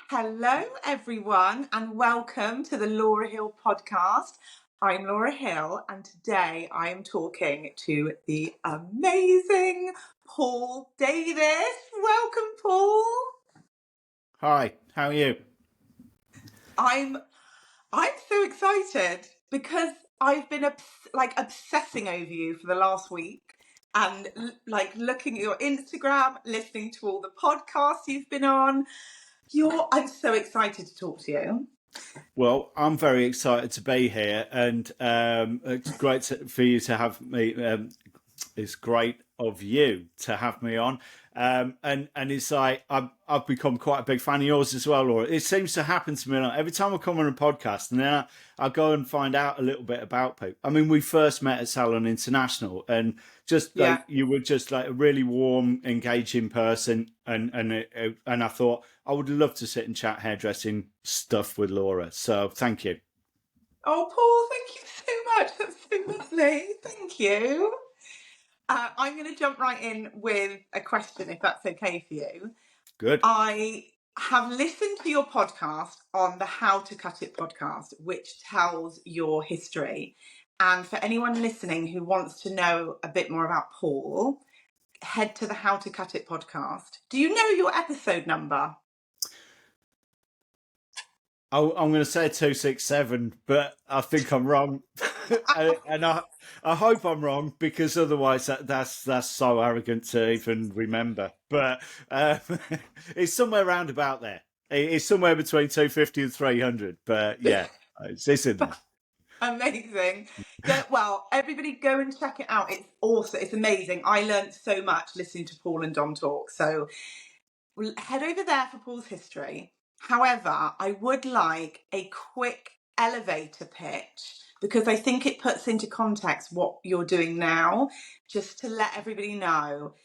Hello, everyone, and welcome to the Laura Hill podcast. I'm Laura Hill, and today I am talking to the amazing Paul Davies. Welcome, Paul. Hi, how are you? I'm so excited because I've been obsessing over you for the last week and looking at your Instagram, listening to all the podcasts you've been on. I'm so excited to talk to you. Well, I'm very excited to be here, and it's great for you to have me. It's great of you to have me on, and it's like I've become quite a big fan of yours as well, Laura. It seems to happen to me every time I come on a podcast, and then I go and find out a little bit about people. I mean, we first met at Salon International, and you were just like a really warm, engaging person, and I thought I would love to sit and chat hairdressing stuff with Laura. So thank you. Oh, Paul, thank you so much. That's so lovely. Thank you. I'm going to jump right in with a question, if that's okay for you. Good. I have listened to your podcast on the How to Cut It podcast, which tells your history. And for anyone listening who wants to know a bit more about Paul, head to the How to Cut It podcast. Do you know your episode number? I'm going to say 267, but I think I'm wrong, and I hope I'm wrong because otherwise that's so arrogant to even remember. But it's somewhere around about there. It's somewhere between 250 and 300. But yeah, it's in there. Amazing. Well, everybody go and check it out. It's awesome. It's amazing. I learned so much listening to Paul and Dom talk. So head over there for Paul's history. However, I would like a quick elevator pitch because I think it puts into context what you're doing now, just to let everybody know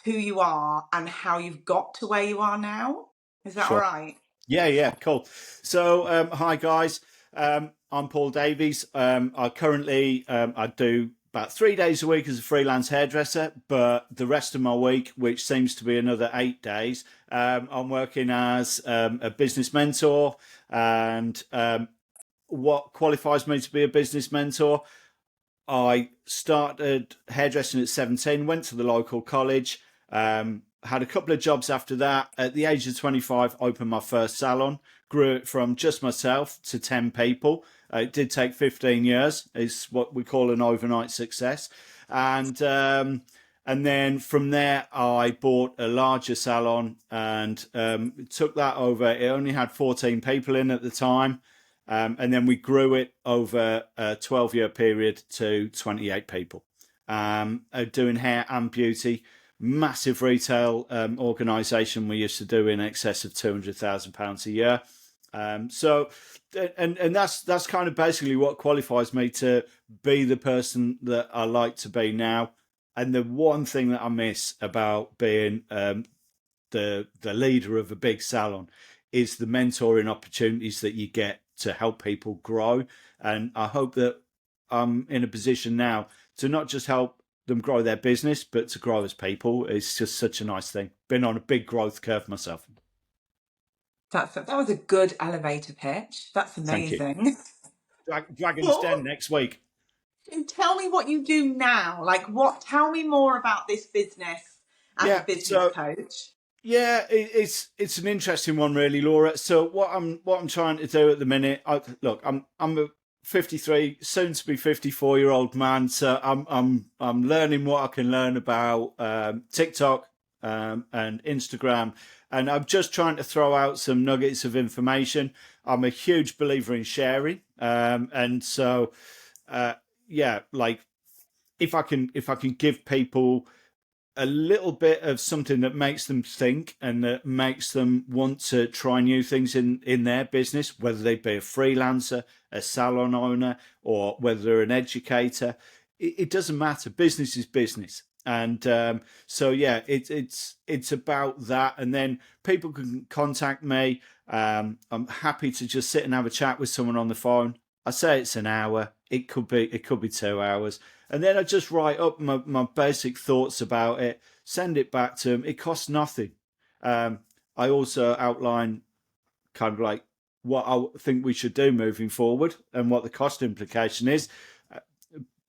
who you are and how you've got to where you are now. Is that Sure. all right? Yeah, cool. So, hi guys. I'm Paul Davies. I currently I do about 3 days a week as a freelance hairdresser, but the rest of my week, which seems to be another 8 days, I'm working as a business mentor. And what qualifies me to be a business mentor? I started hairdressing at 17, went to the local college, had a couple of jobs after that. At the age of 25, opened my first salon, grew it from just myself to 10 people. It did take 15 years. It's what we call an overnight success. And then from there, I bought a larger salon and took that over. It only had 14 people in at the time. And then we grew it over a 12-year period to 28 people, doing hair and beauty. Massive retail organisation. We used to do in excess of £200,000 a year. So that's kind of basically what qualifies me to be the person that I like to be now. And the one thing that I miss about being the leader of a big salon is the mentoring opportunities that you get to help people grow. And I hope that I'm in a position now to not just help them grow their business, but to grow as people. It's just such a nice thing. Been on a big growth curve myself. That was a good elevator pitch. That's amazing. Dragon's Den next week. Tell me what you do now. Tell me more about this business as a business coach. Yeah, it's an interesting one, really, Laura. So what I'm trying to do at the minute, I'm a 53, soon to be 54-year-old man. So I'm learning what I can learn about TikTok and Instagram, and I'm just trying to throw out some nuggets of information. I'm a huge believer in sharing, and so if I can give people a little bit of something that makes them think and that makes them want to try new things in their business, whether they be a freelancer, a salon owner, or whether they're an educator, it doesn't matter. Business is business. And it's about that. And then people can contact me. I'm happy to just sit and have a chat with someone on the phone. I say it's an hour. It could be 2 hours. And then I just write up my basic thoughts about it, send it back to them. It costs nothing. I also outline kind of like what I think we should do moving forward and what the cost implication is,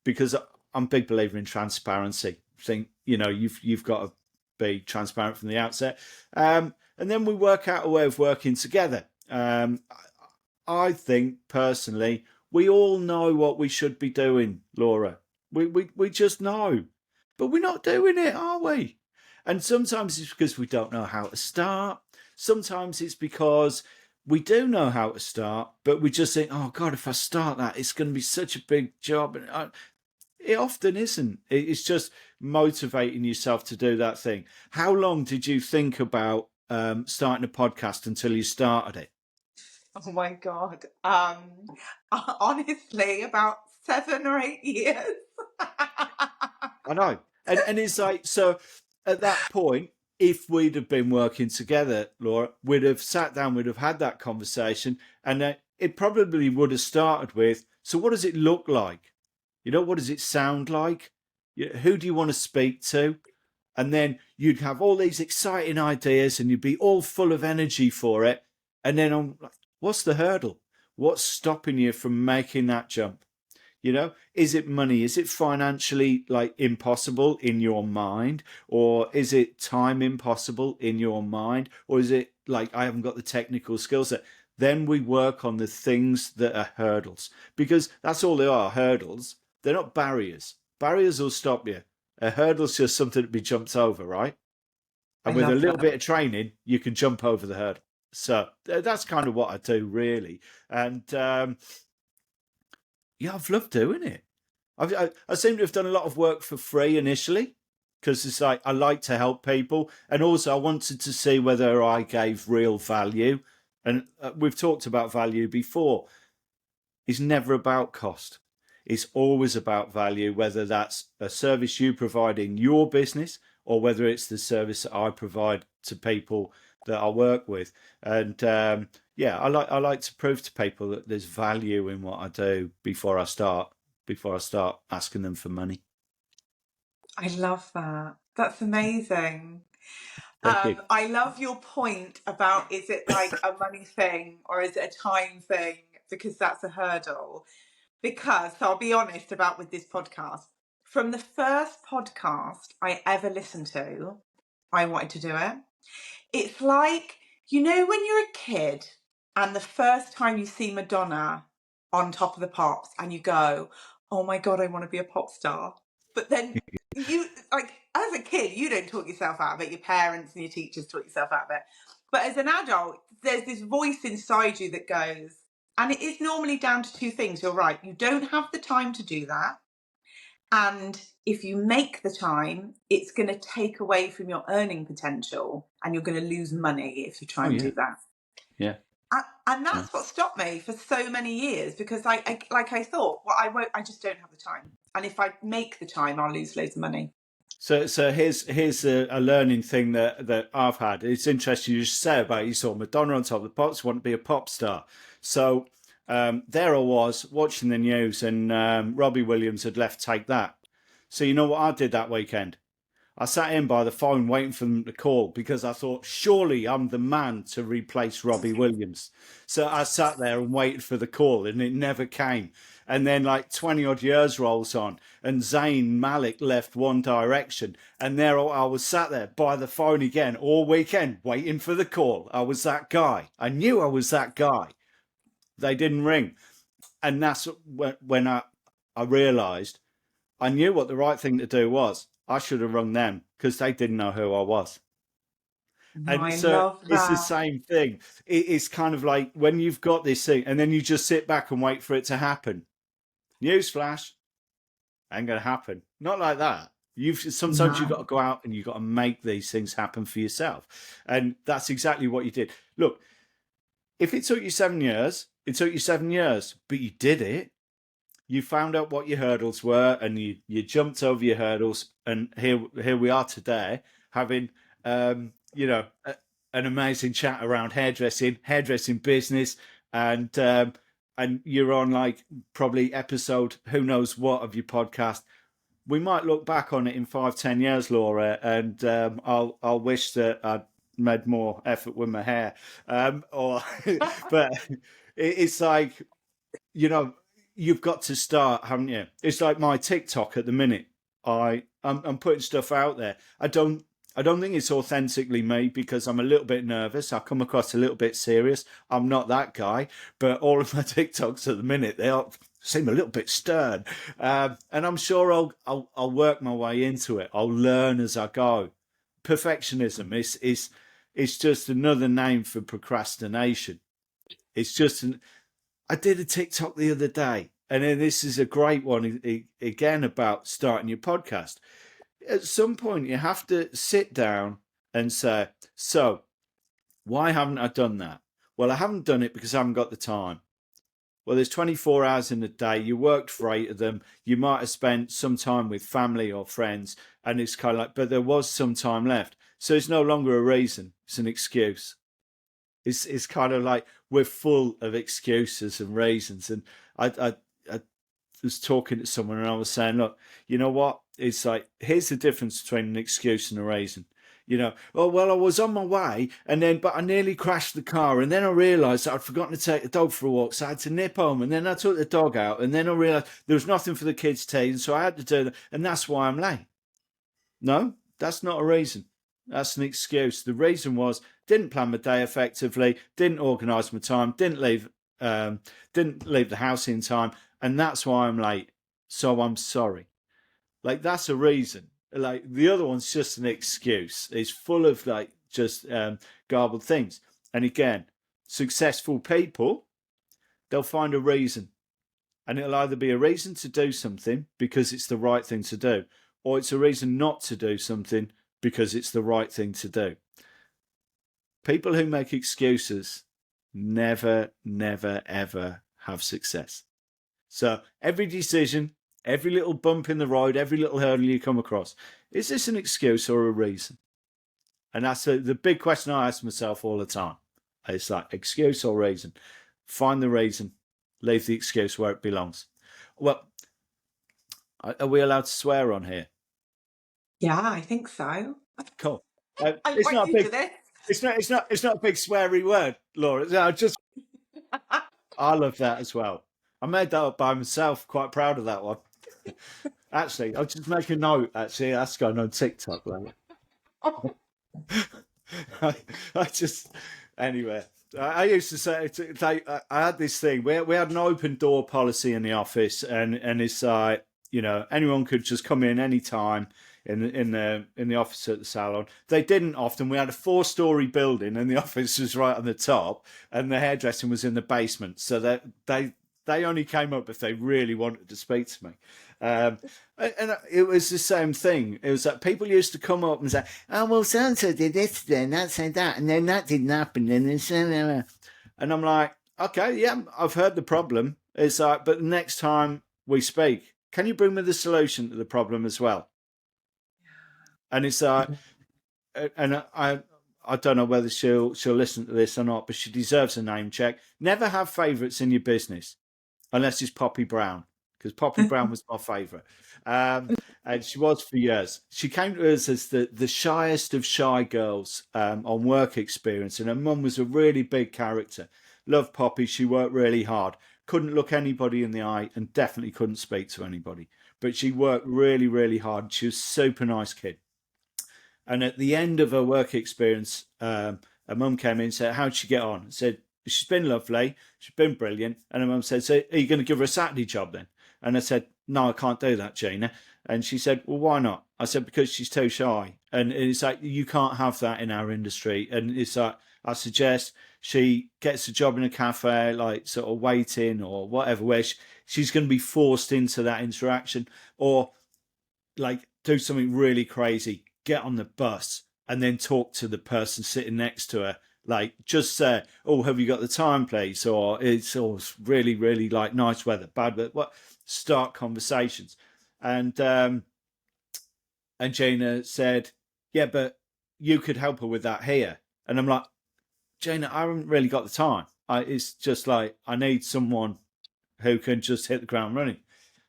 because I'm a big believer in transparency. I think, you've got to be transparent from the outset. And then we work out a way of working together. I think personally, we all know what we should be doing, Laura. We just know, but we're not doing it, are we? And sometimes it's because we don't know how to start. Sometimes it's because we do know how to start, but we just think, oh God, if I start that, it's going to be such a big job. And it often isn't. It's just motivating yourself to do that thing. How long did you think about starting a podcast until you started it? Oh my God. Honestly, about 7 or 8 years. I know. And it's like, so at that point, if we'd have been working together, Laura, we'd have sat down, we'd have had that conversation, and it probably would have started with, so what does it look like? What does it sound like? Who do you want to speak to? And then you'd have all these exciting ideas and you'd be all full of energy for it. And then I'm like, what's the hurdle? What's stopping you from making that jump? Is it money? Is it financially like impossible in your mind? Or is it time impossible in your mind? Or is it like, I haven't got the technical skill set? Then we work on the things that are hurdles, because that's all they are, hurdles. They're not barriers. Barriers will stop you. A hurdle's just something to be jumped over, right? I And with a love little that. bit of training, you can jump over the hurdle. So that's kind of what I do, really. And yeah, I've loved doing it. I seem to have done a lot of work for free initially, because it's like I like to help people, and also I wanted to see whether I gave real value. And we've talked about value before. It's never about cost. It's always about value, whether that's a service you provide in your business or whether it's the service that I provide to people that I work with. And yeah, I like to prove to people that there's value in what I do before I start asking them for money. I love that. That's amazing. Thank you. I love your point about, is it like a money thing or is it a time thing? Because that's a hurdle. Because, so I'll be honest about with this podcast, from the first podcast I ever listened to, I wanted to do it. It's like, when you're a kid and the first time you see Madonna on Top of the Pops and you go, oh my God, I want to be a pop star. But then like, as a kid, you don't talk yourself out of it. Your parents and your teachers talk yourself out of it. But as an adult, there's this voice inside you that goes, and it is normally down to two things. You're right. You don't have the time to do that. And if you make the time, it's going to take away from your earning potential and you're going to lose money if you try Oh and yeah, do that. yeah, And yeah. that's what stopped me for so many years, because I thought, well, I just don't have the time. And if I make the time, I'll lose loads of money. So here's a learning thing that I've had. It's interesting you just say about you saw Madonna on Top of the Pops, want to be a pop star. So there I was watching the news, and Robbie Williams had left Take That. So you know what I did that weekend? I sat in by the phone waiting for them to call, because I thought, surely I'm the man to replace Robbie Williams. So I sat there and waited for the call, and it never came. And then like 20 odd years rolls on, and Zayn Malik left One Direction. And there I was sat there by the phone again all weekend waiting for the call. I was that guy. I knew I was that guy. They didn't ring. And that's when I realised I knew what the right thing to do was. I should have rung them, because they didn't know who I was. No, And I so love it's the that. same thing. It's kind of like when you've got this thing and then you just sit back and wait for it to happen. Newsflash, ain't going to happen. Not like that. Sometimes you've got No. to go out and you've got to make these things happen for yourself. And that's exactly what you did. Look, if it took you 7 years, it took you 7 years, but you did it. You found out what your hurdles were, and you jumped over your hurdles, and here we are today, having an amazing chat around hairdressing business, and you're on like probably episode who knows what of your podcast. We might look back on it in 5-10 years, Laura, and I'll wish that made more effort with my hair. Or, but it's like, you know, you've got to start, haven't you? It's like my TikTok at the minute. I'm putting stuff out there. I don't think it's authentically me because I'm a little bit nervous. I come across a little bit serious. I'm not that guy, but all of my TikToks at the minute they all seem a little bit stern, and I'm sure I'll work my way into it. I'll learn as I go. Perfectionism is just another name for procrastination. It's just I did a TikTok the other day, and then this is a great one again about starting your podcast. At some point, you have to sit down and say, so why haven't I done that? Well, I haven't done it because I haven't got the time. Well, there's 24 hours in a day. You worked for 8 of them. You might have spent some time with family or friends, and it's kind of like, but there was some time left. So it's no longer a reason. It's an excuse. It's kind of like we're full of excuses and reasons. And I was talking to someone and I was saying, look, you know what? It's like, here's the difference between an excuse and a reason. You know, oh, well, I was on my way but I nearly crashed the car. And then I realised that I'd forgotten to take the dog for a walk. So I had to nip home. And then I took the dog out. And then I realised there was nothing for the kids' tea. And so I had to do that. And that's why I'm late. No, that's not a reason. That's an excuse. The reason was didn't plan my day effectively, didn't organise my time, didn't leave the house in time, and that's why I'm late. So I'm sorry. Like that's a reason. Like the other one's just an excuse. It's full of like just garbled things. And again, successful people, they'll find a reason. And it'll either be a reason to do something because it's the right thing to do, or it's a reason not to do something because it's the right thing to do. People who make excuses never, never, ever have success. So every decision, every little bump in the road, every little hurdle you come across, is this an excuse or a reason? And that's the big question I ask myself all the time. It's like excuse or reason. Find the reason, leave the excuse where it belongs. Well, are we allowed to swear on here? Yeah, I think so. Cool. I'm It's quite not a new to big. this. It's not a big sweary word, Laura. No, I love that as well. I made that up by myself. Quite proud of that one. Actually, I'll just make a note. Actually, that's going on TikTok. Right? I just anyway. I used to say I had this thing. We had an open door policy in the office, and it's like anyone could just come in any time in the office at the salon. They didn't often. We had a 4-story building, and the office was right on the top, and the hairdressing was in the basement. So that they only came up if they really wanted to speak to me. And it was the same thing. It was that people used to come up and say, "Oh well, so and so did this, then that said that, and then that didn't happen." And I'm like, "Okay, yeah, I've heard the problem." It's like, but the next time we speak, can you bring me the solution to the problem as well? And it's like, and I don't know whether she'll listen to this or not, but she deserves a name check. Never have favourites in your business unless it's Poppy Brown, because Poppy Brown was my favourite. And she was for years. She came to us as the shyest of shy girls on work experience, and her mum was a really big character. Loved Poppy. She worked really hard. Couldn't look anybody in the eye and definitely couldn't speak to anybody. But she worked really, really hard. She was a super nice kid. And at the end of her work experience, her mum came in and said, "How'd she get on?" I said, "She's been lovely. She's been brilliant." And her mum said, "So are you going to give her a Saturday job then?" And I said, "No, I can't do that, Gina." And she said, "Well, why not?" I said, "Because she's too shy." And it's like, you can't have that in our industry. And it's like, I suggest she gets a job in a cafe, like sort of waiting or whatever, where she's going to be forced into that interaction, or like do something really crazy, get on the bus and then talk to the person sitting next to her. Like just say, "Oh, have you got the time, please?" Or it's really, really like nice weather, bad weather. What? Start conversations. And Gina said, "Yeah, but you could help her with that here." And I'm like, "Gina, I haven't really got the time. It's just like I need someone who can just hit the ground running."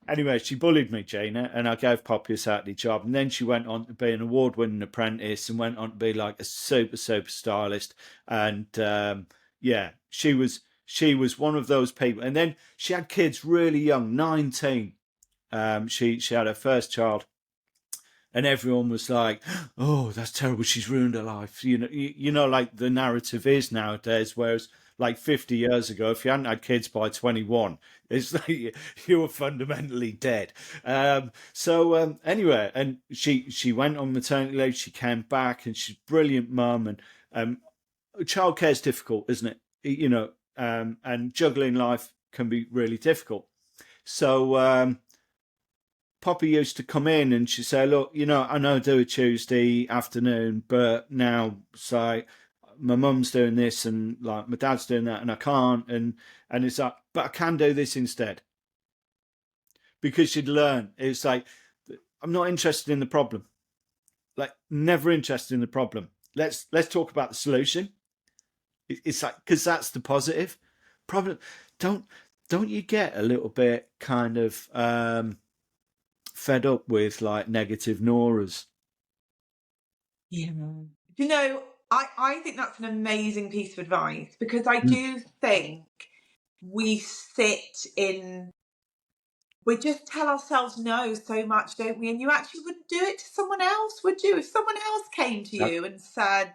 Anyway, she bullied me, Gina, and I gave Poppy a Saturday job. And then she went on to be an award-winning apprentice and went on to be like a super, super stylist. And yeah, she was one of those people. And then she had kids really young, 19. She had her first child, and everyone was like, "Oh, that's terrible. She's ruined her life." You know, like the narrative is nowadays. Whereas, like 50 years ago, if you hadn't had kids by 21, it's like you were fundamentally dead. Anyway, and she went on maternity leave. She came back, and she's a brilliant mum. And childcare is difficult, isn't it? And juggling life can be really difficult. So Poppy used to come in and she'd say, "Look, I know I do a Tuesday afternoon, but now it's like my mum's doing this and like my dad's doing that and I can't." And it's like, "But I can do this instead." Because she'd learn. It's like, I'm not interested in the problem. Like, never interested in the problem. Let's talk about the solution. It's like, because that's the positive. Problem. Don't you get a little bit kind of fed up with like negative Noras? Yeah. I think that's an amazing piece of advice, because I do think we sit in, we just tell ourselves no so much, don't we? And you actually wouldn't do it to someone else, would you? If someone else came to That- you and said,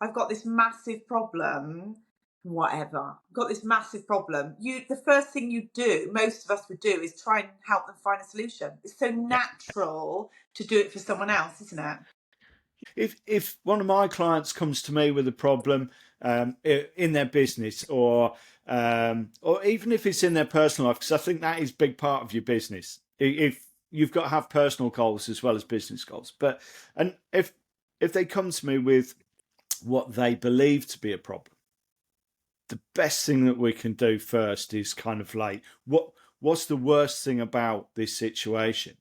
"I've got this massive problem," whatever, got this massive problem, the first thing you do, most of us would do, is try and help them find a solution. It's so yeah. natural to do it for someone else, isn't it? If one of my clients comes to me with a problem in their business, or even if it's in their personal life, because I think that is a big part of your business. If you've got to have personal goals as well as business goals, and if they come to me with what they believe to be a problem, the best thing that we can do first is kind of like, what's the worst thing about this situation?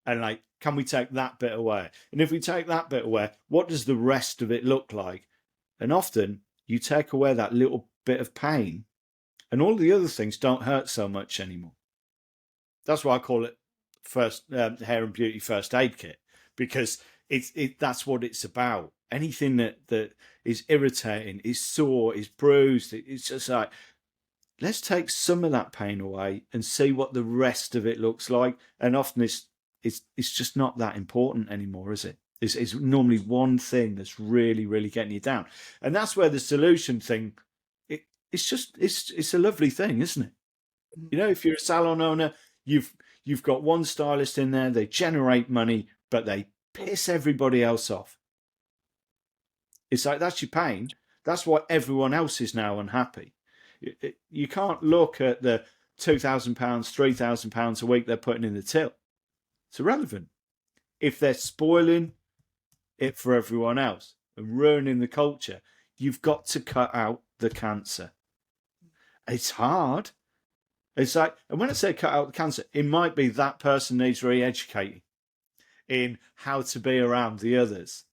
And like, can we take that bit away? And if we take that bit away, what does the rest of it look like? And often you take away that little bit of pain and all the other things don't hurt so much anymore. That's why I call it first hair and beauty first aid kit, because that's what it's about. Anything that is irritating, is sore, is bruised, it's just like, let's take some of that pain away and see what the rest of it looks like. And often it's just not that important anymore, is it? It's normally one thing that's really, really getting you down. And that's where the solution thing, it's a lovely thing, isn't it? If you're a salon owner, you've got one stylist in there, they generate money, but they piss everybody else off. It's like, that's your pain. That's why everyone else is now unhappy. You can't look at the £2,000, £3,000 a week they're putting in the till. It's irrelevant. If they're spoiling it for everyone else and ruining the culture, you've got to cut out the cancer. It's hard. It's like, and when I say cut out the cancer, it might be that person needs re-educating in how to be around the others.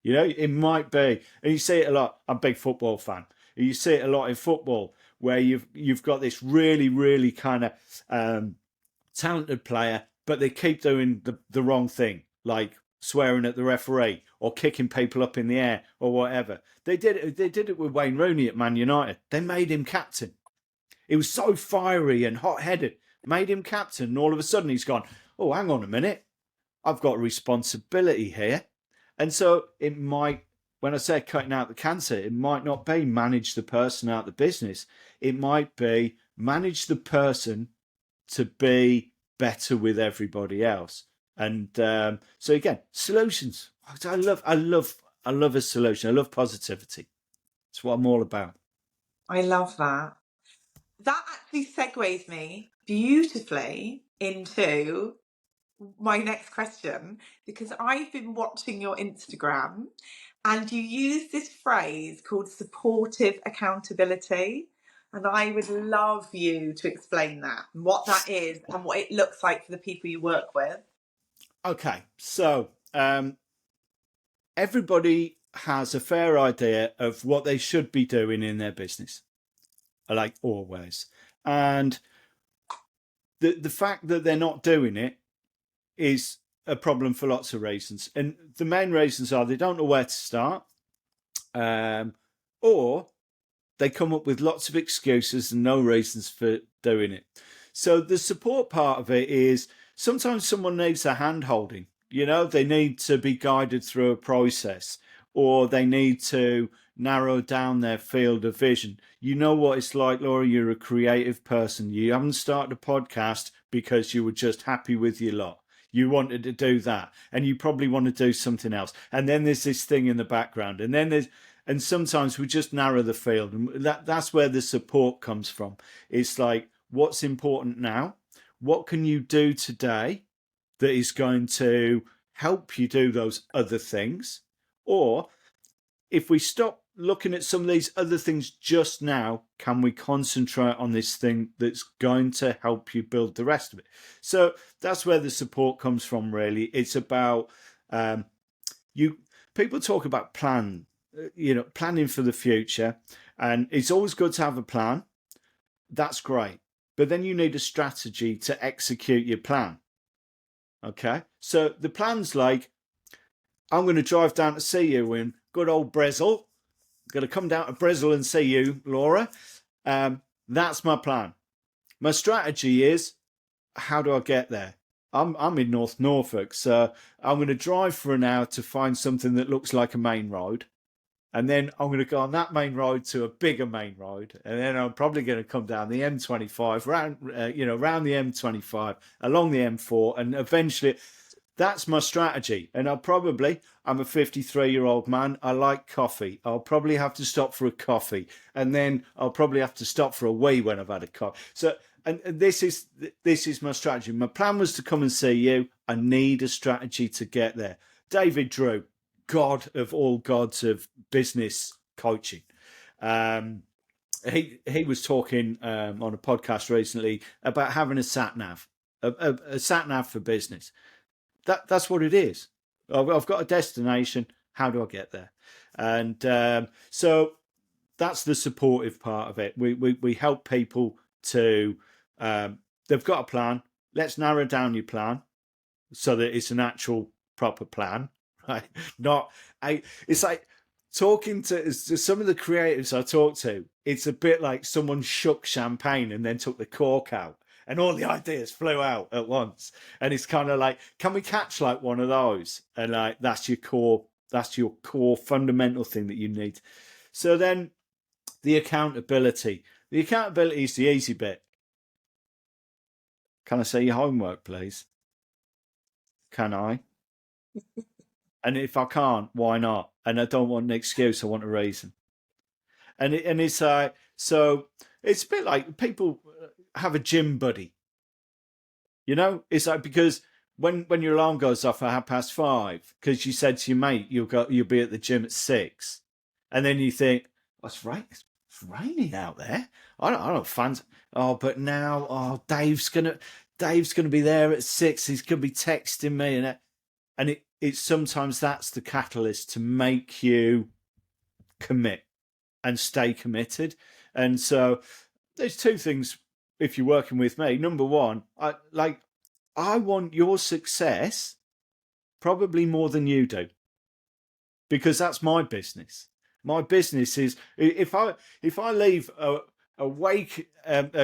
It might be, and you see it a lot. I'm a big football fan. You see it a lot in football, where you've got this really, really kind of talented player, but they keep doing the wrong thing, like swearing at the referee or kicking people up in the air or whatever. They did it with Wayne Rooney at Man United. They made him captain. He was so fiery and hot-headed, made him captain, and all of a sudden he's gone, "Oh, hang on a minute, I've got a responsibility here." And so it might, when I say cutting out the cancer, it might not be manage the person out of the business. It might be manage the person to be better with everybody else. And so again, solutions. I love a solution. I love positivity. It's what I'm all about. I love that. That actually segues me beautifully into my next question, because I've been watching your Instagram and you use this phrase called supportive accountability. And I would love you to explain that, and what that is, and what it looks like for the people you work with. Okay, so everybody has a fair idea of what they should be doing in their business, like always. And the fact that they're not doing it is a problem for lots of reasons. And the main reasons are they don't know where to start, or they come up with lots of excuses and no reasons for doing it. So the support part of it is sometimes someone needs a hand holding. They need to be guided through a process, or they need to narrow down their field of vision. You know what it's like, Laura, you're a creative person. You haven't started a podcast because you were just happy with your lot. You wanted to do that, and you probably want to do something else. And then there's this thing in the background, and sometimes we just narrow the field, and that's where the support comes from. It's like, what's important now? What can you do today that is going to help you do those other things? Or if we stop looking at some of these other things just now, can we concentrate on this thing that's going to help you build the rest of it? So that's where the support comes from, really. It's about people talk about planning for the future, and it's always good to have a plan. That's great. But then you need a strategy to execute your plan. Okay. So the plan's like, I'm going to drive down to see you in good old Brazil. I'm going to come down to Brazil and see you, Laura. That's my plan. My strategy is, how do I get there? I'm in North Norfolk, so I'm going to drive for an hour to find something that looks like a main road. And then I'm going to go on that main road to a bigger main road. And then I'm probably going to come down the M25, around the M25, along the M4. And eventually, that's my strategy. And I'm a 53-year-old man. I like coffee. I'll probably have to stop for a coffee. And then I'll probably have to stop for a wee when I've had a coffee. So, and this is my strategy. My plan was to come and see you. I need a strategy to get there. David Drew, God of all gods of business coaching. He was talking on a podcast recently about having a sat nav, a sat nav for business. That's what it is. I've got a destination. How do I get there? And so that's the supportive part of it. We help people to they've got a plan. Let's narrow down your plan so that it's an actual proper plan. Right? It's like talking to some of the creatives I talk to. It's a bit like someone shook champagne and then took the cork out, and all the ideas flew out at once. And it's kind of like, can we catch like one of those? And like, that's your core fundamental thing that you need. So then the accountability is the easy bit. Can I say your homework, please? Can I? And if I can't, why not? And I don't want an excuse. I want a reason. And it's like, so it's a bit like people have a gym buddy. It's like, because when your alarm goes off at 5:30, because you said to your mate you'll be at the gym at 6, and then you think, what's right? It's raining out there. I don't fancy. Oh, but now, Dave's gonna be there at 6. He's gonna be texting me, and it's sometimes that's the catalyst to make you commit and stay committed. And so there's two things if you're working with me. Number one, I want your success probably more than you do, because that's my business. My business is, if I leave a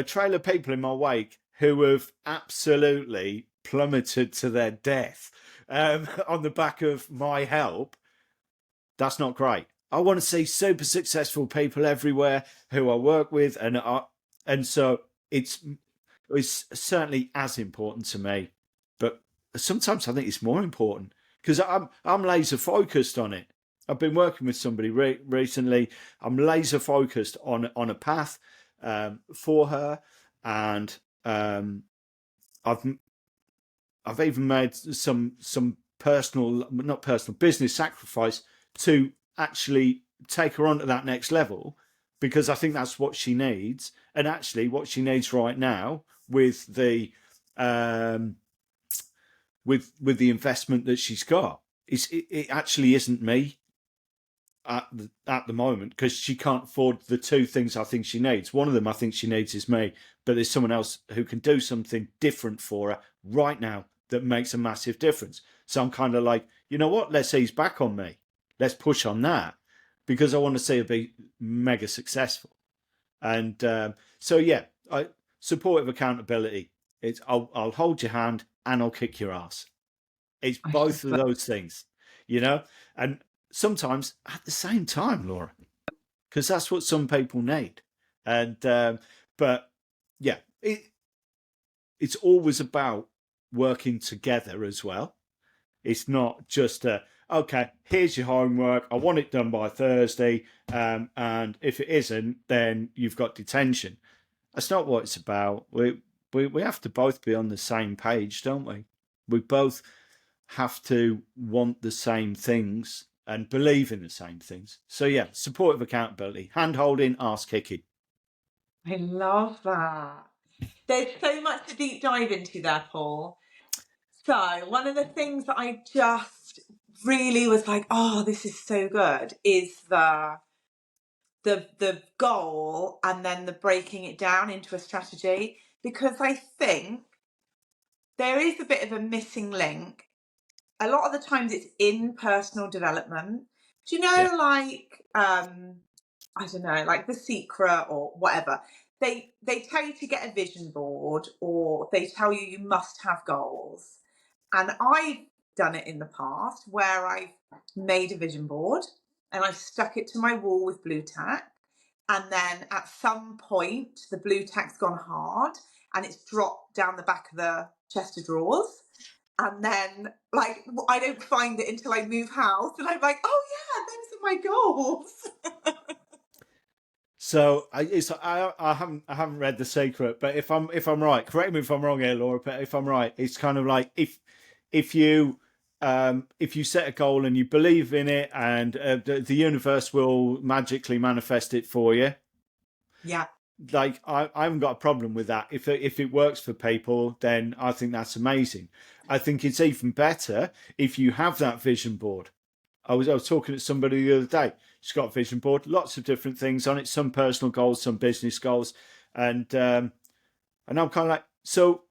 trail of people in my wake who have absolutely plummeted to their death on the back of my help, that's not great. I want to see super successful people everywhere who I work with, and so it's certainly as important to me, but sometimes I think it's more important because I'm laser focused on it. I've been working with somebody recently. I'm laser focused on a path for her, and I've even made some not personal, business sacrifice to actually take her on to that next level, because I think that's what she needs. And actually what she needs right now with the with the investment that she's got, it actually isn't me. at the moment, because she can't afford the two things I think she needs. One of them I think she needs is me, but there's someone else who can do something different for her right now that makes a massive difference. So I'm kind of like, you know what? Let's ease back on me. Let's push on that, because I want to see her be mega successful. And so yeah, supportive accountability. It's I'll hold your hand and I'll kick your ass. It's I both love of that. those things, you know, and sometimes at the same time, Laura, because that's what some people need. And but yeah, it's always about working together as well. It's not just okay, here's your homework. I want it done by Thursday, and if it isn't, then you've got detention. That's not what it's about. We have to both be on the same page, don't we? We both have to want the same things and believe in the same things. So yeah, supportive accountability, hand holding, arse kicking. I love that. There's so much to deep dive into there, Paul. So, one of the things that I just really was like, oh, this is so good, is the goal and then the breaking it down into a strategy. Because I think there is a bit of a missing link. A lot of the times it's in personal development. Do you Yeah, know, like I don't know, like The Secret or whatever. They tell you to get a vision board, or they tell you must have goals. And I've done it in the past where I've made a vision board and I stuck it to my wall with blue tack. And then at some point, the blue tack's gone hard and it's dropped down the back of the chest of drawers. And then, like, I don't find it until I move house, and I'm like, oh yeah, those are my goals. so I haven't read The Secret, but if I'm right, correct me if I'm wrong here, Laura. But if I'm right, it's kind of like if you if you set a goal and you believe in it, and the universe will magically manifest it for you. Yeah, Like I haven't got a problem with that. If it works for people, then I think that's amazing. I think it's even better if you have that vision board. I was talking to somebody the other day. She's got a vision board, lots of different things on it, some personal goals, some business goals, and I'm kind of like, so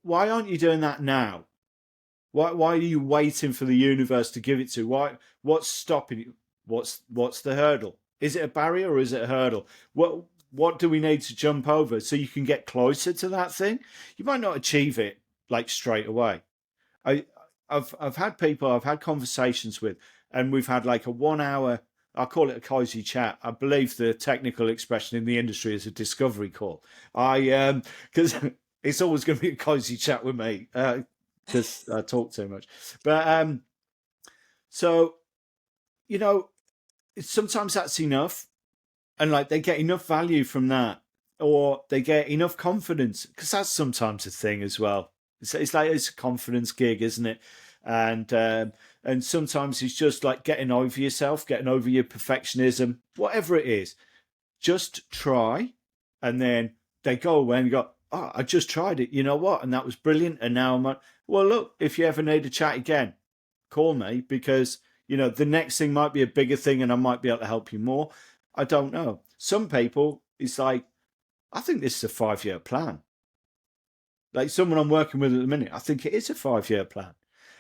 why aren't you doing that now? Why are you waiting for the universe to give it to you? What's stopping you? What's the hurdle? Is it a barrier or is it a hurdle? What do we need to jump over so you can get closer to that thing? You might not achieve it like straight away. I I've had people I've had conversations with, and we've had like a 1 hour. I call it a cozy chat. I believe the technical expression in the industry is a discovery call. I because it's always going to be a cozy chat with me because I talk too much. But so you know, sometimes that's enough, and like they get enough value from that, or they get enough confidence, because that's sometimes a thing as well. It's like it's a confidence gig, isn't it? And sometimes it's just like getting over yourself, getting over your perfectionism, whatever it is. Just try, and then they go away and go, "Oh, I just tried it. You know what? And that was brilliant." And now I'm like, "Well, look, if you ever need to chat again, call me, because the next thing might be a bigger thing and I might be able to help you more." I don't know. Some people, it's like, I think this is a 5 year plan. Like someone I'm working with at the minute, I think it is a 5 year plan.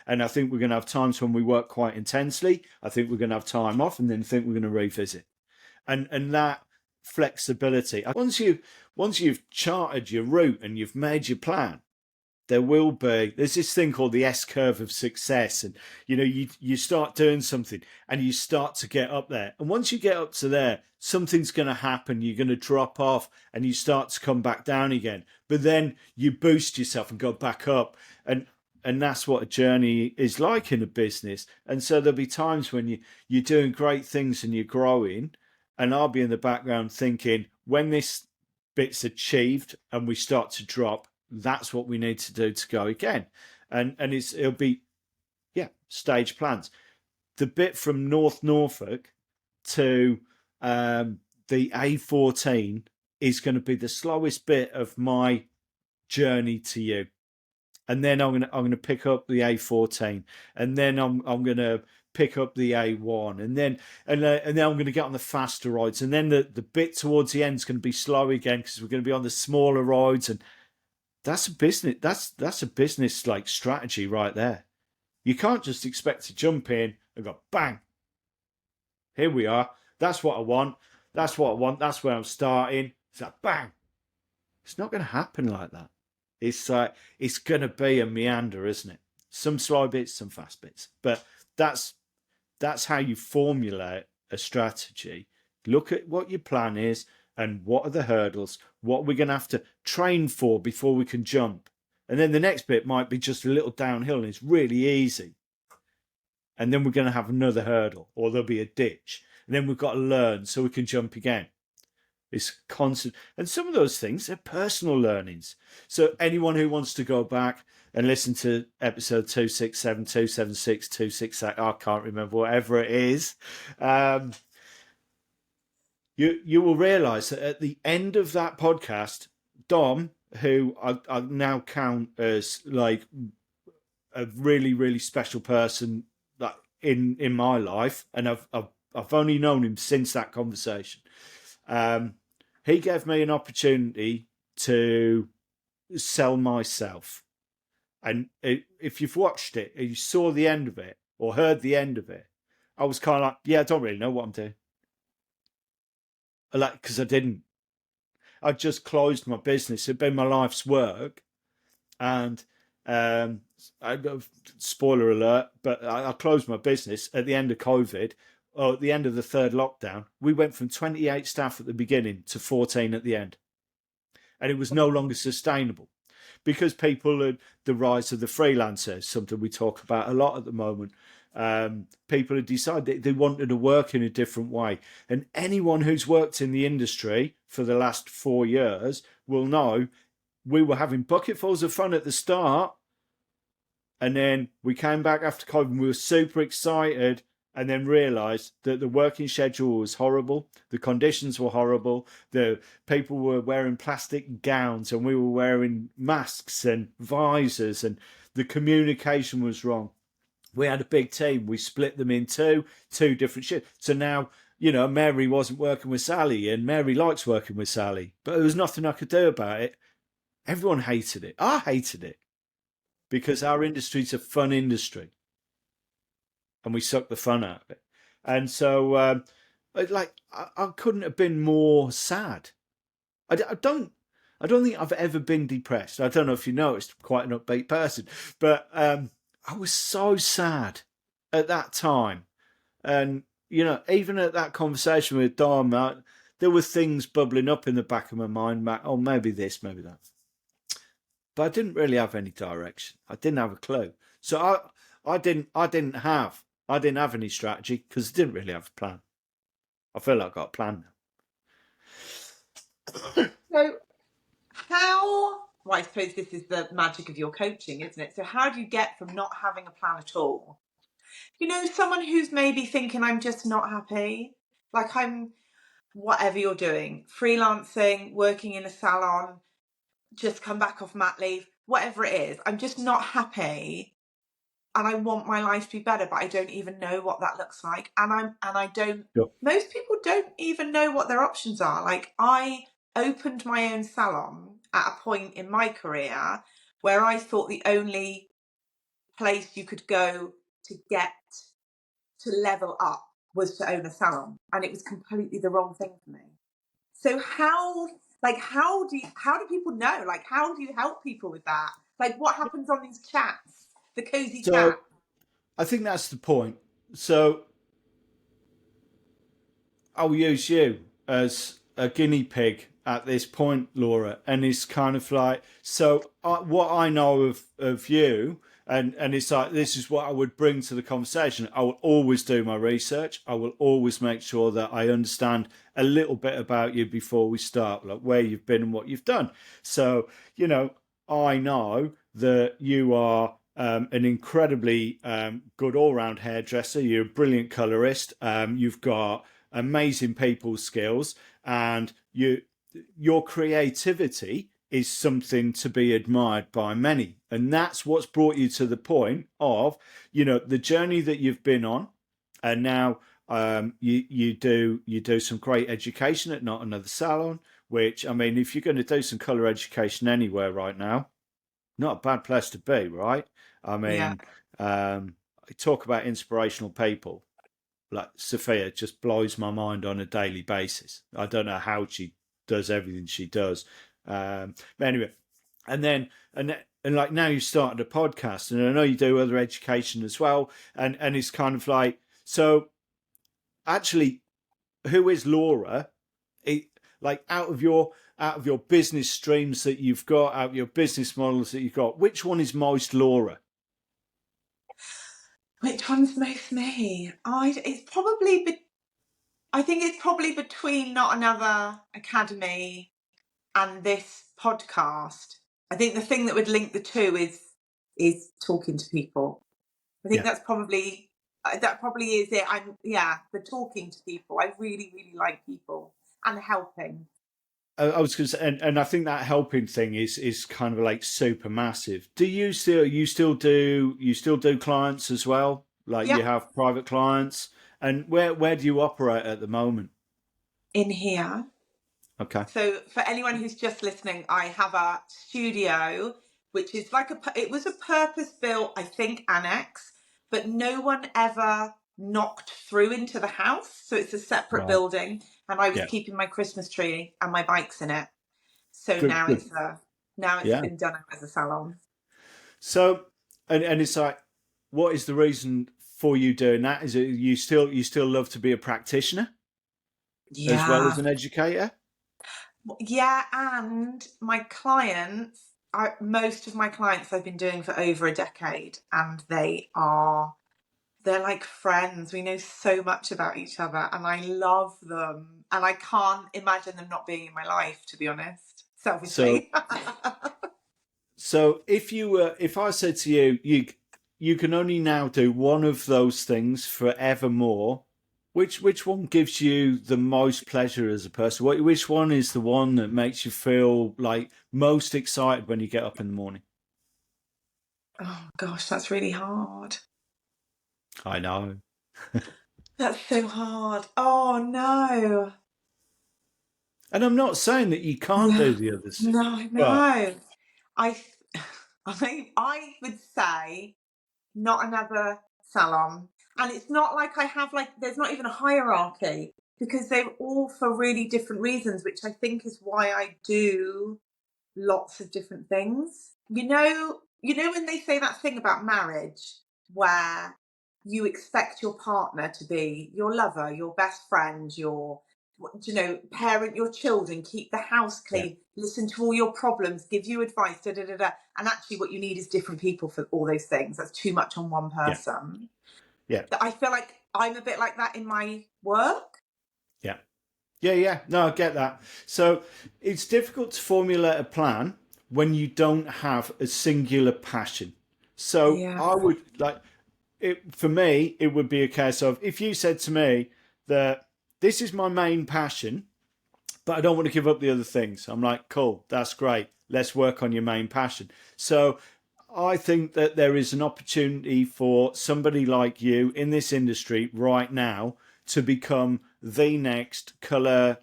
And I think we're going to have times when we work quite intensely. I think we're going to have time off, and then I think we're going to revisit. And that flexibility. Once you've charted your route and you've made your plan, there's this thing called the S curve of success. And you start doing something and you start to get up there, and once you get up to there, something's going to happen. You're going to drop off and you start to come back down again, but then you boost yourself and go back up. And that's what a journey is like in a business. And so there'll be times when you're doing great things and you're growing, and I'll be in the background thinking, when this bit's achieved and we start to drop, that's what we need to do to go again. And it'll be, yeah, stage plans. The bit from North Norfolk to the A14 is going to be the slowest bit of my journey to you. And then I'm gonna pick up the A14, and then I'm gonna pick up the A1, and then I'm going to get on the faster rides, and then the bit towards the end is going to be slow again because we're going to be on the smaller rides, and that's a business. That's a business like strategy right there. You can't just expect to jump in and go bang. Here we are. That's what I want. That's what I want. That's where I'm starting. It's like bang. It's not going to happen like that. It's like it's going to be a meander, isn't it? Some slow bits, some fast bits, but that's how you formulate a strategy. Look at what your plan is and what are the hurdles, what we're going to have to train for before we can jump. And then the next bit might be just a little downhill and it's really easy. And then we're going to have another hurdle or there'll be a ditch. And then we've got to learn so we can jump again. It's constant. And some of those things are personal learnings. So anyone who wants to go back and listen to episode 267, 276, 268, I can't remember, whatever it is, you will realise that at the end of that podcast, Dom, who I now count as like a really, really special person that in my life, and I've only known him since that conversation. He gave me an opportunity to sell myself. And if you've watched it, and you saw the end of it or heard the end of it, I was kind of like, yeah, I don't really know what I'm doing. Because I didn't. I just closed my business. It'd been my life's work. And spoiler alert, but I closed my business at the end of COVID, or at the end of the third lockdown. We went from 28 staff at the beginning to 14 at the end. And it was no longer sustainable because people had the rise of the freelancer, something we talk about a lot at the moment. People had decided they wanted to work in a different way. And anyone who's worked in the industry for the last 4 years will know we were having bucketfuls of fun at the start. And then we came back after COVID and we were super excited and then realised that the working schedule was horrible. The conditions were horrible. The people were wearing plastic gowns and we were wearing masks and visors and the communication was wrong. We had a big team. We split them in two different shifts. So now, Mary wasn't working with Sally and Mary likes working with Sally, but there was nothing I could do about it. Everyone hated it. I hated it because our industry's a fun industry and we suck the fun out of it. And so, I couldn't have been more sad. I don't think I've ever been depressed. I don't know if you noticed, I'm quite an upbeat person, but I was so sad at that time. And, even at that conversation with Dom, there were things bubbling up in the back of my mind. Oh, maybe this, maybe that. But I didn't really have any direction. I didn't have a clue. So I didn't have any strategy because I didn't really have a plan. I feel like I got a plan now. So I suppose this is the magic of your coaching, isn't it? So how do you get from not having a plan at all? Someone who's maybe thinking, I'm just not happy. Like whatever you're doing, freelancing, working in a salon, just come back off mat leave, whatever it is, I'm just not happy and I want my life to be better, but I don't even know what that looks like. Most people don't even know what their options are. Like I opened my own salon at a point in my career where I thought the only place you could go to get to level up was to own a salon, and it was completely the wrong thing for me. So how do people know? Like, how do you help people with that? Like, what happens on these chats, the cozy chat? I think that's the point. So I'll use you as a guinea pig at this point, Laura, and it's kind of like, so what I know of you, and it's like, this is what I would bring to the conversation. I will always do my research. I will always make sure that I understand a little bit about you before we start, like where you've been and what you've done. So, I know that you are an incredibly good all-round hairdresser. You're a brilliant colorist. You've got amazing people skills, and your creativity is something to be admired by many. And that's what's brought you to the point of, the journey that you've been on, and now you do some great education at Not Another Salon. Which, I mean, if you're going to do some colour education anywhere right now, not a bad place to be, right? I Yeah. mean, talk about inspirational people. Like Sophia just blows my mind on a daily basis. I don't know how she does everything she does. But anyway, and then and like now you started a podcast, and I know you do other education as well, and it's kind of like, so actually, who is Laura? It, like out of your business streams that you've got, out of your business models that you've got, which one is most Laura? Which one's most me? It's probably. I think it's probably between Not Another Academy and this podcast. I think the thing that would link the two is talking to people. I think Yeah. that probably is it. The talking to people. I really, really like people and helping. I was going to say, and I think that helping thing is kind of like super massive. Do you still do clients as well? Like Yeah, you have private clients, and where do you operate at the moment? in here. Okay, So for anyone who's just listening, I have a studio, which is it was a purpose built, I think, annex, but no one ever knocked through into the house. So it's a separate right, building, and I was yeah, keeping my Christmas tree and my bikes in it. So good, good, now it's yeah. been done as a salon. So, and it's like, what is the reason for you doing that? Is it you still love to be a practitioner as well as Yeah. an educator? Yeah, and my most of my clients I've been doing for over a decade, and they're like friends. We know so much about each other, and I love them. And I can't imagine them not being in my life, to be honest, So selfishly. So if I said to you, you can only now do one of those things forevermore, which one gives you the most pleasure as a person? Which one is the one that makes you feel like most excited when you get up in the morning? Oh gosh, that's really hard. I know. That's so hard. Oh no. And I'm not saying that you can't No, do the others, no, but no. I, I would say not another salon. And it's not like I have there's not even a hierarchy because they're all for really different reasons, which I think is why I do lots of different things. You know when they say that thing about marriage where you expect your partner to be your lover, your best friend, your parent your children, keep the house yeah, clean, listen to all your problems, give you advice, da da da da. And actually, what you need is different people for all those things. That's too much on one yeah, person. yeah, I feel like I'm a bit like that in my work. yeah. Yeah, yeah. No, I get that. So it's difficult to formulate a plan when you don't have a singular passion. So Yeah. I would like it for me, it would be a case of if you said to me that this is my main passion, but I don't want to give up the other things. I'm like, cool, that's great. Let's work on your main passion. So I think that there is an opportunity for somebody like you in this industry right now to become the next colour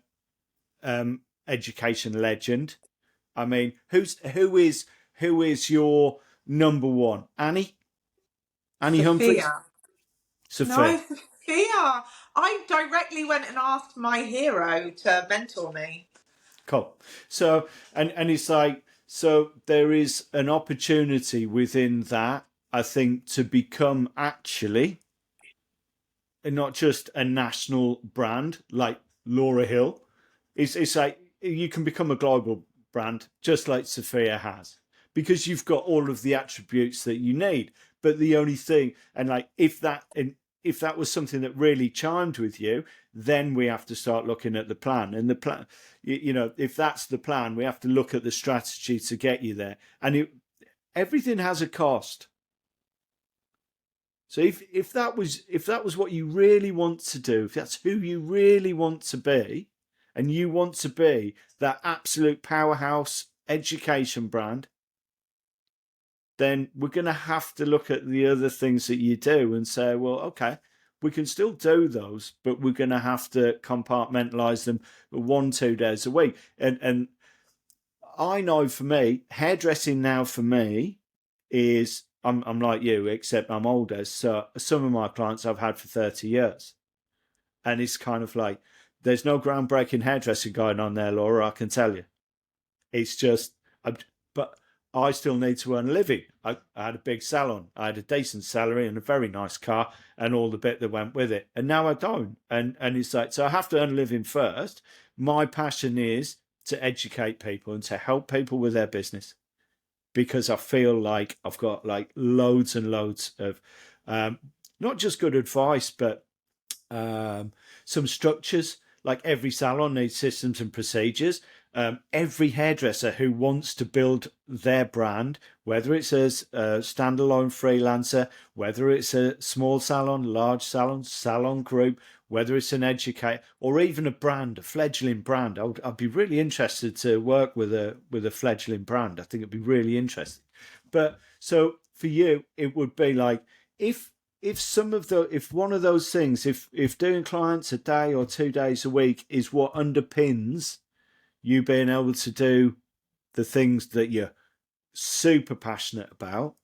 education legend. I mean, who is your number one? Annie Humphreys, Sophia. No, Sophia. Sophia. I directly went and asked my hero to mentor me. Cool. So and it's like, so there is an opportunity within that, I think, to become actually not just a national brand like Laura Hill. It's like you can become a global brand just like Sophia has, because you've got all of the attributes that you need. But the only thing, and like if that was something that really chimed with you, then we have to start looking at the plan. And the plan, if that's the plan, we have to look at the strategy to get you there. And everything has a cost. So if that was what you really want to do, if that's who you really want to be, and you want to be that absolute powerhouse education brand, then we're going to have to look at the other things that you do and say, well, okay, we can still do those, but we're going to have to compartmentalize them 1-2 days a week. And I know for me, hairdressing now for me is I'm like you, except I'm older. So some of my clients I've had for 30 years. And it's kind of like there's no groundbreaking hairdressing going on there, Laura, I can tell you. It's just, but I still need to earn a living. I had a big salon, I had a decent salary and a very nice car and all the bit that went with it. And now I don't. And it's like, so I have to earn a living first. My passion is to educate people and to help people with their business because I feel like I've got like loads and loads of not just good advice, but some structures. Like every salon needs systems and procedures. Every hairdresser who wants to build their brand, whether it's a standalone freelancer, whether it's a small salon, large salon, salon group, whether it's an educator or even a brand, a fledgling brand, I'd be really interested to work with a fledgling brand. I think it'd be really interesting. But so for you, it would be like if one of those things, if doing clients a day or 2 days a week is what underpins you being able to do the things that you're super passionate about,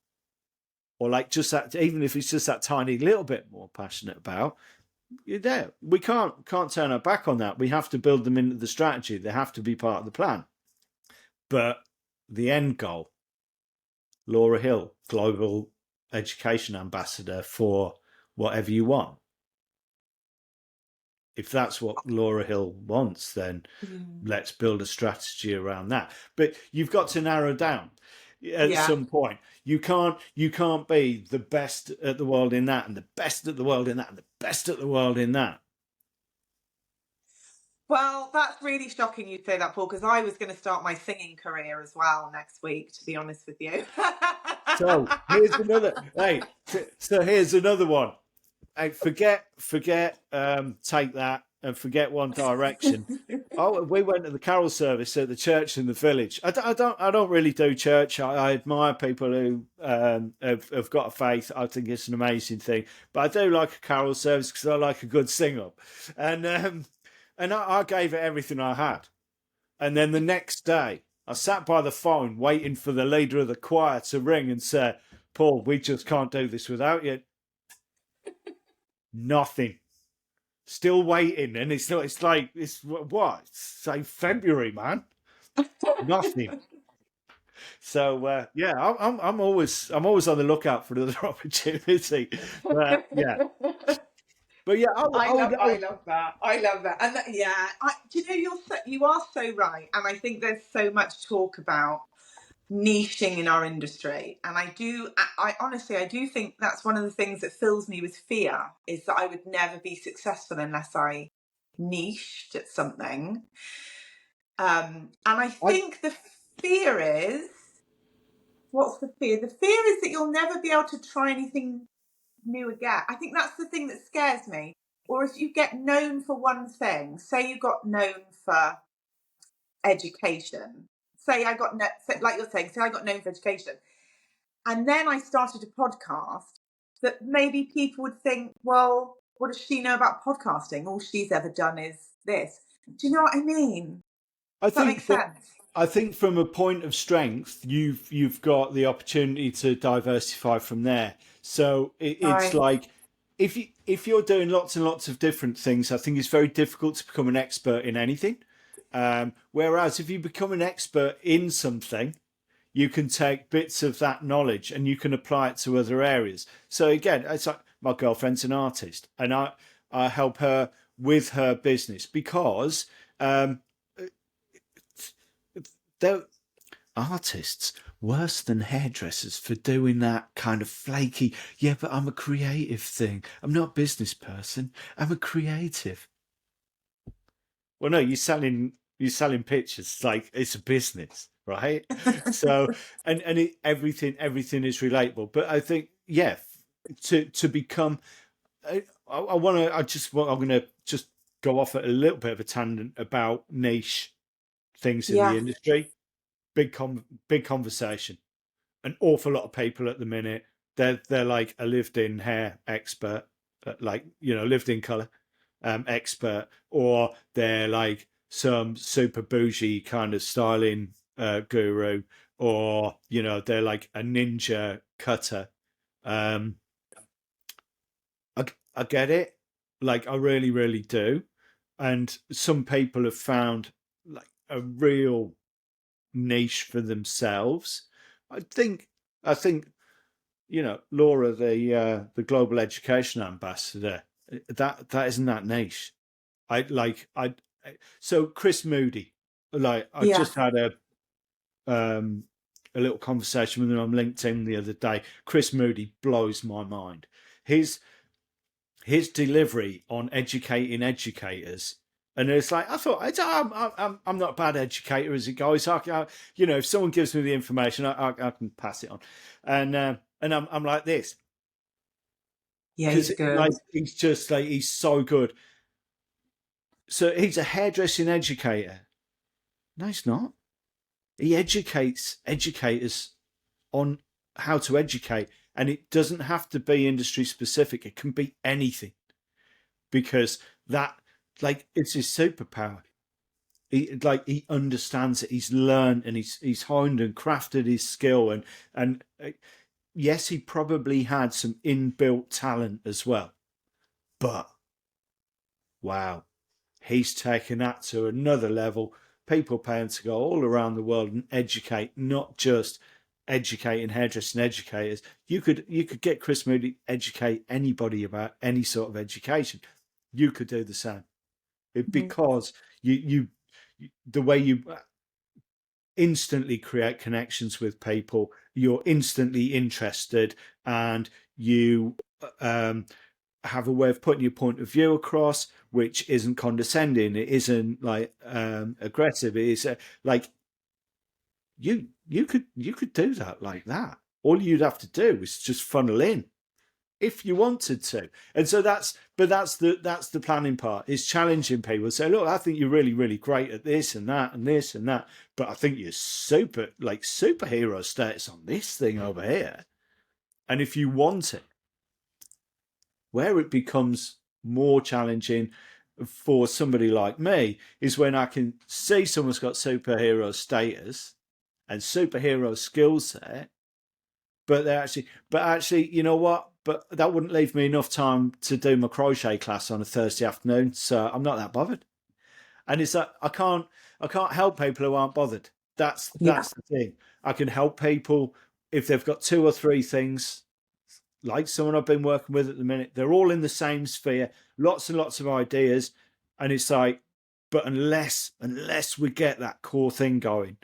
or like just that, even if it's just that tiny little bit more passionate about, you're there. We can't turn our back on that. We have to build them into the strategy. They have to be part of the plan. But the end goal, Laura Hill, global education ambassador for whatever you want. If that's what Laura Hill wants, then let's build a strategy around that. But you've got to narrow down at some point. You can't be the best at the world in that and the best at the world in that and the best at the world in that. Well, that's really shocking you'd say that, Paul, because I was going to start my singing career as well next week, to be honest with you. So here's another. Hey, so here's another one. Hey, forget, take that and forget One Direction. Oh, we went to the carol service at the church in the village. I don't really do church. I admire people who have got a faith. I think it's an amazing thing. But I do like a carol service because I like a good sing up, and I gave it everything I had. And then the next day, I sat by the phone waiting for the leader of the choir to ring and say, "Paul, we just can't do this without you." Nothing. Still waiting, and it's not. It's like it's what? Say February, man. Nothing. So yeah, I'm always on the lookout for another opportunity. But yeah, I I would. love that. I love that. And do you know you are so right. And I think there's so much talk about niching in our industry. And I honestly, I do think that's one of the things that fills me with fear is that I would never be successful unless I niched at something. And I think the fear is, what's the fear? The fear is that you'll never be able to try anything new again. I think that's the thing that scares me. Or if you get known for one thing, say you got known for education, like you're saying, say I got known for education, and then I started a podcast, that maybe people would think, well, what does she know about podcasting? All she's ever done is this. Do you know what I mean? I Does that make think that sense? I think from a point of strength, you've got the opportunity to diversify from there. So it's Right. like if you're doing lots and lots of different things, I think it's very difficult to become an expert in anything. Whereas if you become an expert in something, you can take bits of that knowledge and you can apply it to other areas. So again, it's like my girlfriend's an artist, and I help her with her business because they're artists worse than hairdressers for doing that kind of flaky. Yeah, but I'm a creative thing. I'm not a business person. I'm a creative. Well, no, you're selling pictures. It's like it's a business, right? So everything is relatable. But I think to become, I want to. I'm going to just go off at a little bit of a tangent about niche things in the Yeah. industry. Big conversation. An awful lot of people at the minute. They're like a lived-in hair expert, like, lived in color expert, or they're like some super bougie kind of styling guru, or they're like a ninja cutter. um I, I get it, like I really really do. And some people have found like a real niche for themselves. I think Laura, the global education ambassador, that isn't that niche. I like I So Chris Moody, like I Yeah. just had um a little conversation with him on LinkedIn the other day. Chris Moody blows my mind. His delivery on educating educators. And it's like, I thought, I'm not a bad educator as it goes. If someone gives me the information, I can pass it on. And I'm like this, Yeah, because he's good. like he's just like, he's so good. So he's a hairdressing educator. No, he's not. He educates educators on how to educate, and it doesn't have to be industry specific. It can be anything, because that, like, it's his superpower. He understands it. He's learned, and he's honed and crafted his skill, and yes, he probably had some inbuilt talent as well, but wow, he's taken that to another level. People pay him to go all around the world and educate, not just educating hairdressing educators. You could get Chris Moody educate anybody about any sort of education. You could do the same. Mhm. Because the way you instantly create connections with people, you're instantly interested, and you um, have a way of putting your point of view across, which isn't condescending. It isn't like aggressive. It is like you could do that like that. All you'd have to do is just funnel in if you wanted to. And so that's the planning part, is challenging people. Say, look, I think you're really really great at this and that and this and that, but I think you're superhero status on this thing over here. And if you want it, where it becomes more challenging for somebody like me is when I can see someone's got superhero status and superhero skill set, but actually, you know what? But that wouldn't leave me enough time to do my crochet class on a Thursday afternoon, so I'm not that bothered. And it's like, I can't help people who aren't bothered. That's Yeah. that's the thing. I can help people if they've got two or three things, like someone I've been working with at the minute. They're all in the same sphere, lots and lots of ideas, and it's like, but unless we get that core thing going,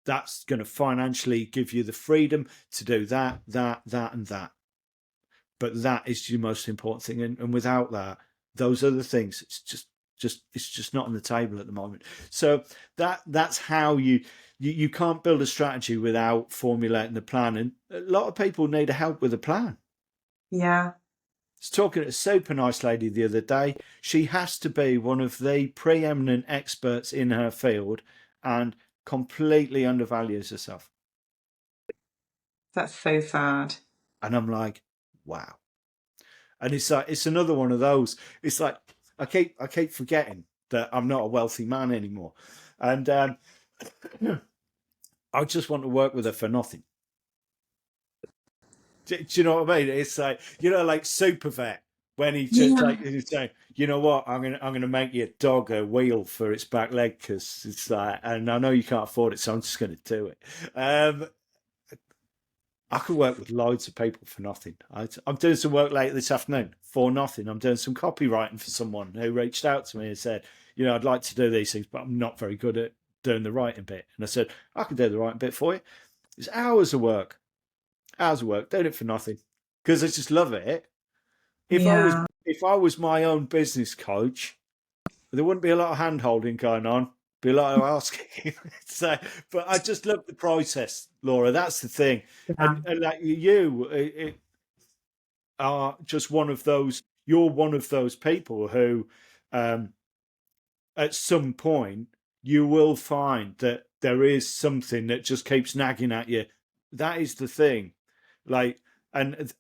that's going to financially give you the freedom to do that, and that. But that is the most important thing, and without that, those other things, it's just not on the table at the moment. So that's how you can't build a strategy without formulating the plan, and a lot of people need help with a plan. Yeah. I was talking to a super nice lady the other day. She has to be one of the preeminent experts in her field, and completely undervalues herself. That's so sad. And I'm like, wow. And it's like, it's another one of those. It's like, I keep forgetting that I'm not a wealthy man anymore, and I just want to work with her for nothing. Do you know what I mean? It's like, like Super Vet, when he just Yeah. like he's saying, you know what, I'm gonna make your dog a wheel for its back leg, because it's like, and I know you can't afford it, so I'm just gonna do it. I could work with loads of people for nothing. I'm doing some work late this afternoon for nothing. I'm doing some copywriting for someone who reached out to me and said, I'd like to do these things, but I'm not very good at doing the writing bit. And I said, I can do the writing bit for you. It's hours of work, doing it for nothing, because I just love it. If I was Yeah. if I was my own business coach, there wouldn't be a lot of hand holding going on. Be a lot of asking. So, but I just love the process, Laura. That's the thing. Yeah. And like you, are just one of those. You're one of those people who, um, at some point, you will find that there is something that just keeps nagging at you. That is the thing. Like, and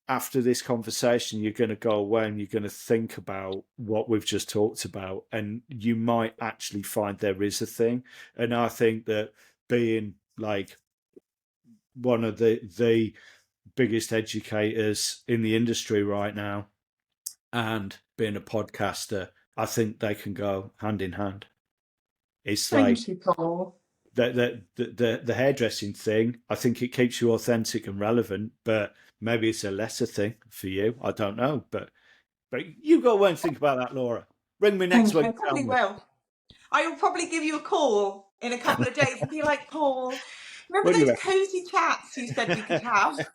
after this conversation, you're going to go away and you're going to think about what we've just talked about, and you might actually find there is a thing. And I think that being like one of the biggest educators in the industry right now and being a podcaster, I think they can go hand in hand. It's like Thank you, Paul. the hairdressing thing. I think it keeps you authentic and relevant, but maybe it's a lesser thing for you. I don't know, but you go away and think about that, Laura. Ring me next Thank you. week. I Tell probably me. will. I will probably give you a call in a couple of days and be like, Paul, remember What do you those reckon? cozy chats you said we could have?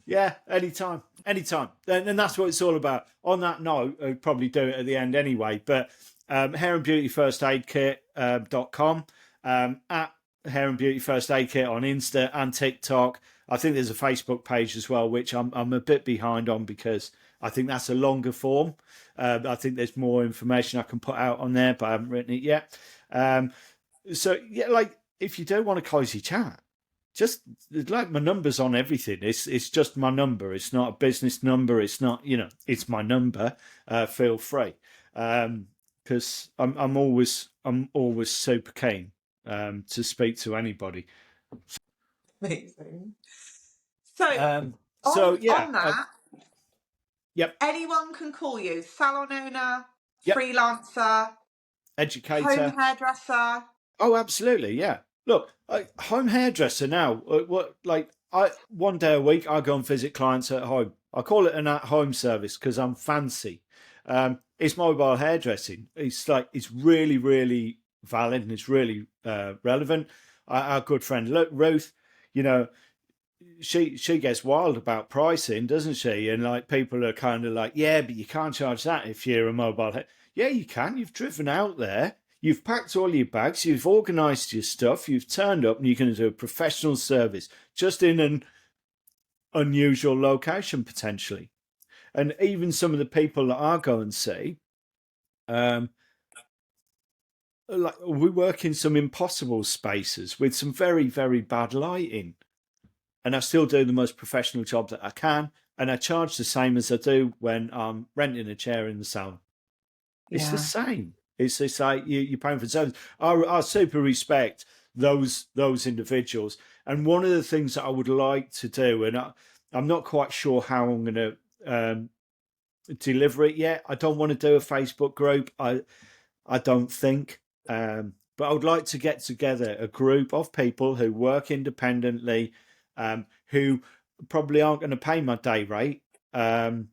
Yeah, anytime, anytime. And that's what it's all about. On that note, I'd probably do it at the end anyway, but hair and beauty first aid kit.com, at hair and beauty first aid kit on Insta and TikTok. I think there's a Facebook page as well, which I'm a bit behind on because I think that's a longer form. I think there's more information I can put out on there, but I haven't written it yet. So yeah, like if you do want a cozy chat, just like my number's on everything. It's just my number. It's not a business number. It's not, it's my number. Feel free, because I'm always super keen to speak to anybody. Amazing. So So yeah, on that, yep, anyone can call you salon owner, yep, freelancer, home educator. hairdresser. Oh, absolutely, yeah. Look, home hairdresser now. What like I one day a week I go and visit clients at home. I call it an at-home service because I'm fancy. It's mobile hairdressing. It's really, really valid and it's really relevant. Our good friend Ruth, you know, she gets wild about pricing, doesn't she? And like people are kind of like, yeah, but you can't charge that if you're a mobile. Yeah, you can. You've driven out there. You've packed all your bags. You've organised your stuff. You've turned up, and you're going to do a professional service just in an unusual location potentially. And even some of the people that I go and see, um, like we work in some impossible spaces with some very, very bad lighting, and I still do the most professional job that I can, and I charge the same as I do when I'm renting a chair in the salon. It's the Yeah. same. It's like you're paying for service. I super respect those individuals, and one of the things that I would like to do, and I'm not quite sure how I'm going to deliver it yet. I don't want to do a Facebook group. I don't think. But I would like to get together a group of people who work independently, who probably aren't going to pay my day rate, but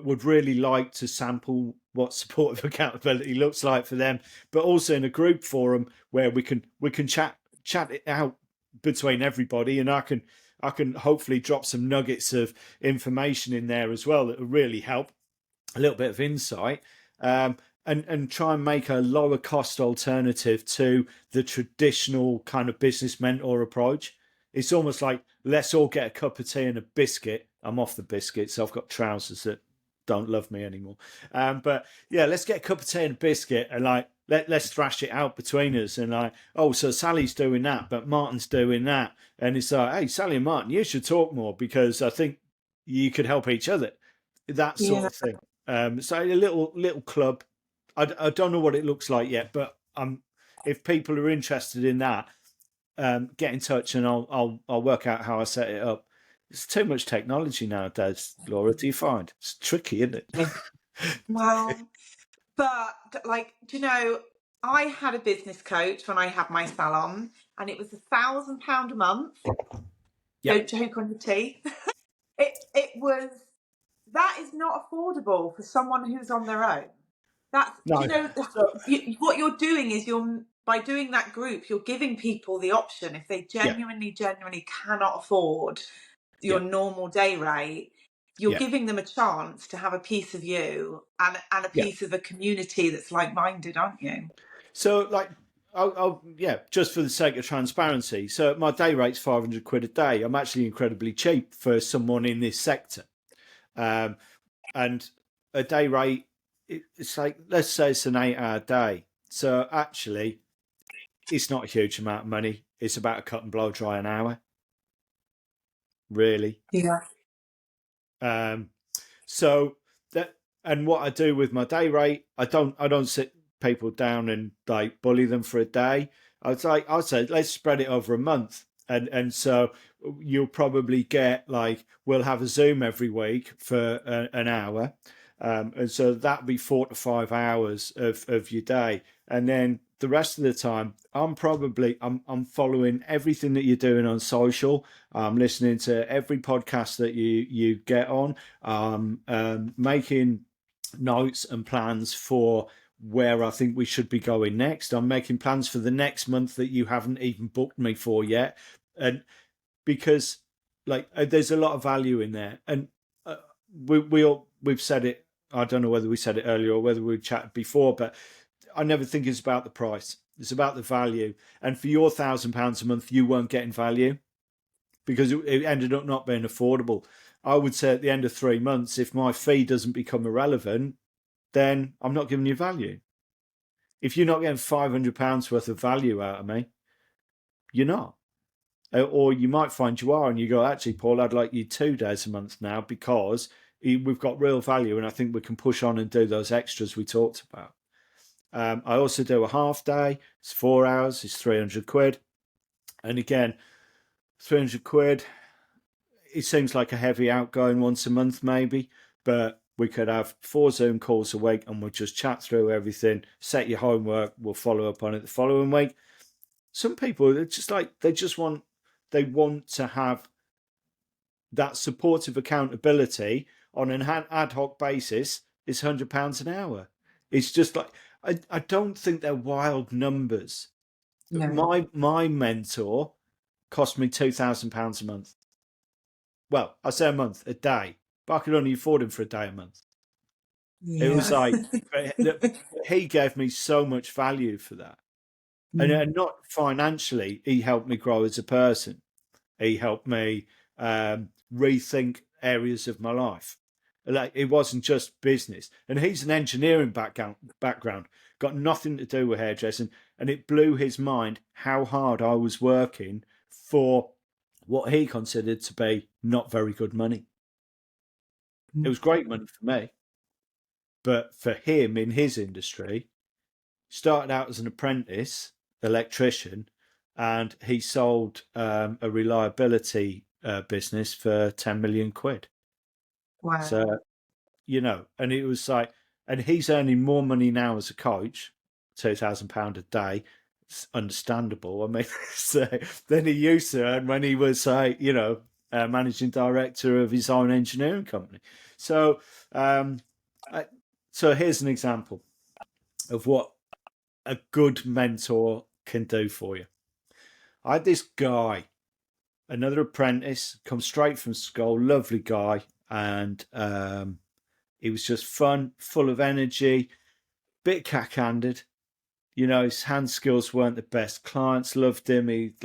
would really like to sample what supportive accountability looks like for them, but also in a group forum where we can chat it out between everybody, and I can hopefully drop some nuggets of information in there as well that will really help, a little bit of insight, and try and make a lower cost alternative to the traditional kind of business mentor approach. It's almost like let's all get a cup of tea and a biscuit. I'm off the biscuit, so I've got trousers that don't love me anymore. But yeah, let's get a cup of tea and a biscuit, and like let's thrash it out between us. And like, oh, so Sally's doing that, but Martin's doing that, and it's like, hey, Sally and Martin, you should talk more because I think you could help each other. That sort Yeah. of thing. So a little club. I don't know what it looks like yet, but if people are interested in that, get in touch and I'll work out how I set it up. It's too much technology nowadays, Laura. Do you find it's tricky, isn't it? Well, but like, do you know, I had a business coach when I had my salon, and it was £1,000 a month. Yep. Don't choke on your tea. It was, that is not affordable for someone who's on their own. That's, do you No. know, So what you're doing is by doing that group, you're giving people the option if they yeah, genuinely cannot afford your yeah, normal day rate. You're yeah, giving them a chance to have a piece of you and a yeah. piece of a community that's like minded, aren't you? So like, yeah, just for the sake of transparency. So my day rate's 500 quid a day. I'm actually incredibly cheap for someone in this sector. Um, and a day rate, it's like, let's say it's an 8 hour day. So actually, it's not a huge amount of money. It's about a cut and blow dry an hour. really. Yeah. Um, so that, and what I do with my day rate, I don't sit people down and like bully them for a day. I'd say let's spread it over a month, and so you'll probably get like we'll have a Zoom every week for an hour, and so that'd be 4 to 5 hours of your day, and then the rest of the time I'm following everything that you're doing on social. I'm listening to every podcast that you get on, making notes and plans for where I think we should be going next. I'm making plans for the next month that you haven't even booked me for yet, and because like there's a lot of value in there, and we've said it. I don't know whether we said it earlier or whether we chatted before, but I never think it's about the price. It's about the value. And for your £1,000 a month, you weren't getting value because it ended up not being affordable. I would say at the end of 3 months, if my fee doesn't become irrelevant, then I'm not giving you value. If you're not getting £500 worth of value out of me, you're not. Or you might find you are, and you go, actually, Paul, I'd like you 2 days a month now because we've got real value, and I think we can push on and do those extras we talked about. I also do a half day. It's 4 hours. It's 300 quid. And again, 300 quid. It seems like a heavy outgoing once a month, maybe, but we could have 4 Zoom calls a week and we'll just chat through everything, set your homework, we'll follow up on it the following week. Some people, it's just like they want to have that supportive accountability on an ad hoc basis. It's £100 an hour. It's just like, I don't think they're wild numbers. No. My mentor cost me £2,000 a month. Well, I say a month, a day, but I could only afford him for a day a month. It was Yeah. like, he gave me so much value for that. And not financially, he helped me grow as a person. He helped me rethink areas of my life. Like, it wasn't just business. And he's an engineering background, got nothing to do with hairdressing. And it blew his mind how hard I was working for what he considered to be not very good money. It was great money for me, but for him in his industry, started out as an apprentice electrician, and he sold a reliability business for 10 million quid. Wow. So, and it was like, and he's earning more money now as a coach, £2,000 a day. It's understandable. I mean, so, than he used to earn when he was, managing director of his own engineering company. So, um, so here's an example of what a good mentor can do for you. I had this guy, another apprentice, come straight from school, lovely guy, and he was just fun, full of energy, bit cack-handed. His hand skills weren't the best. Clients loved him. He'd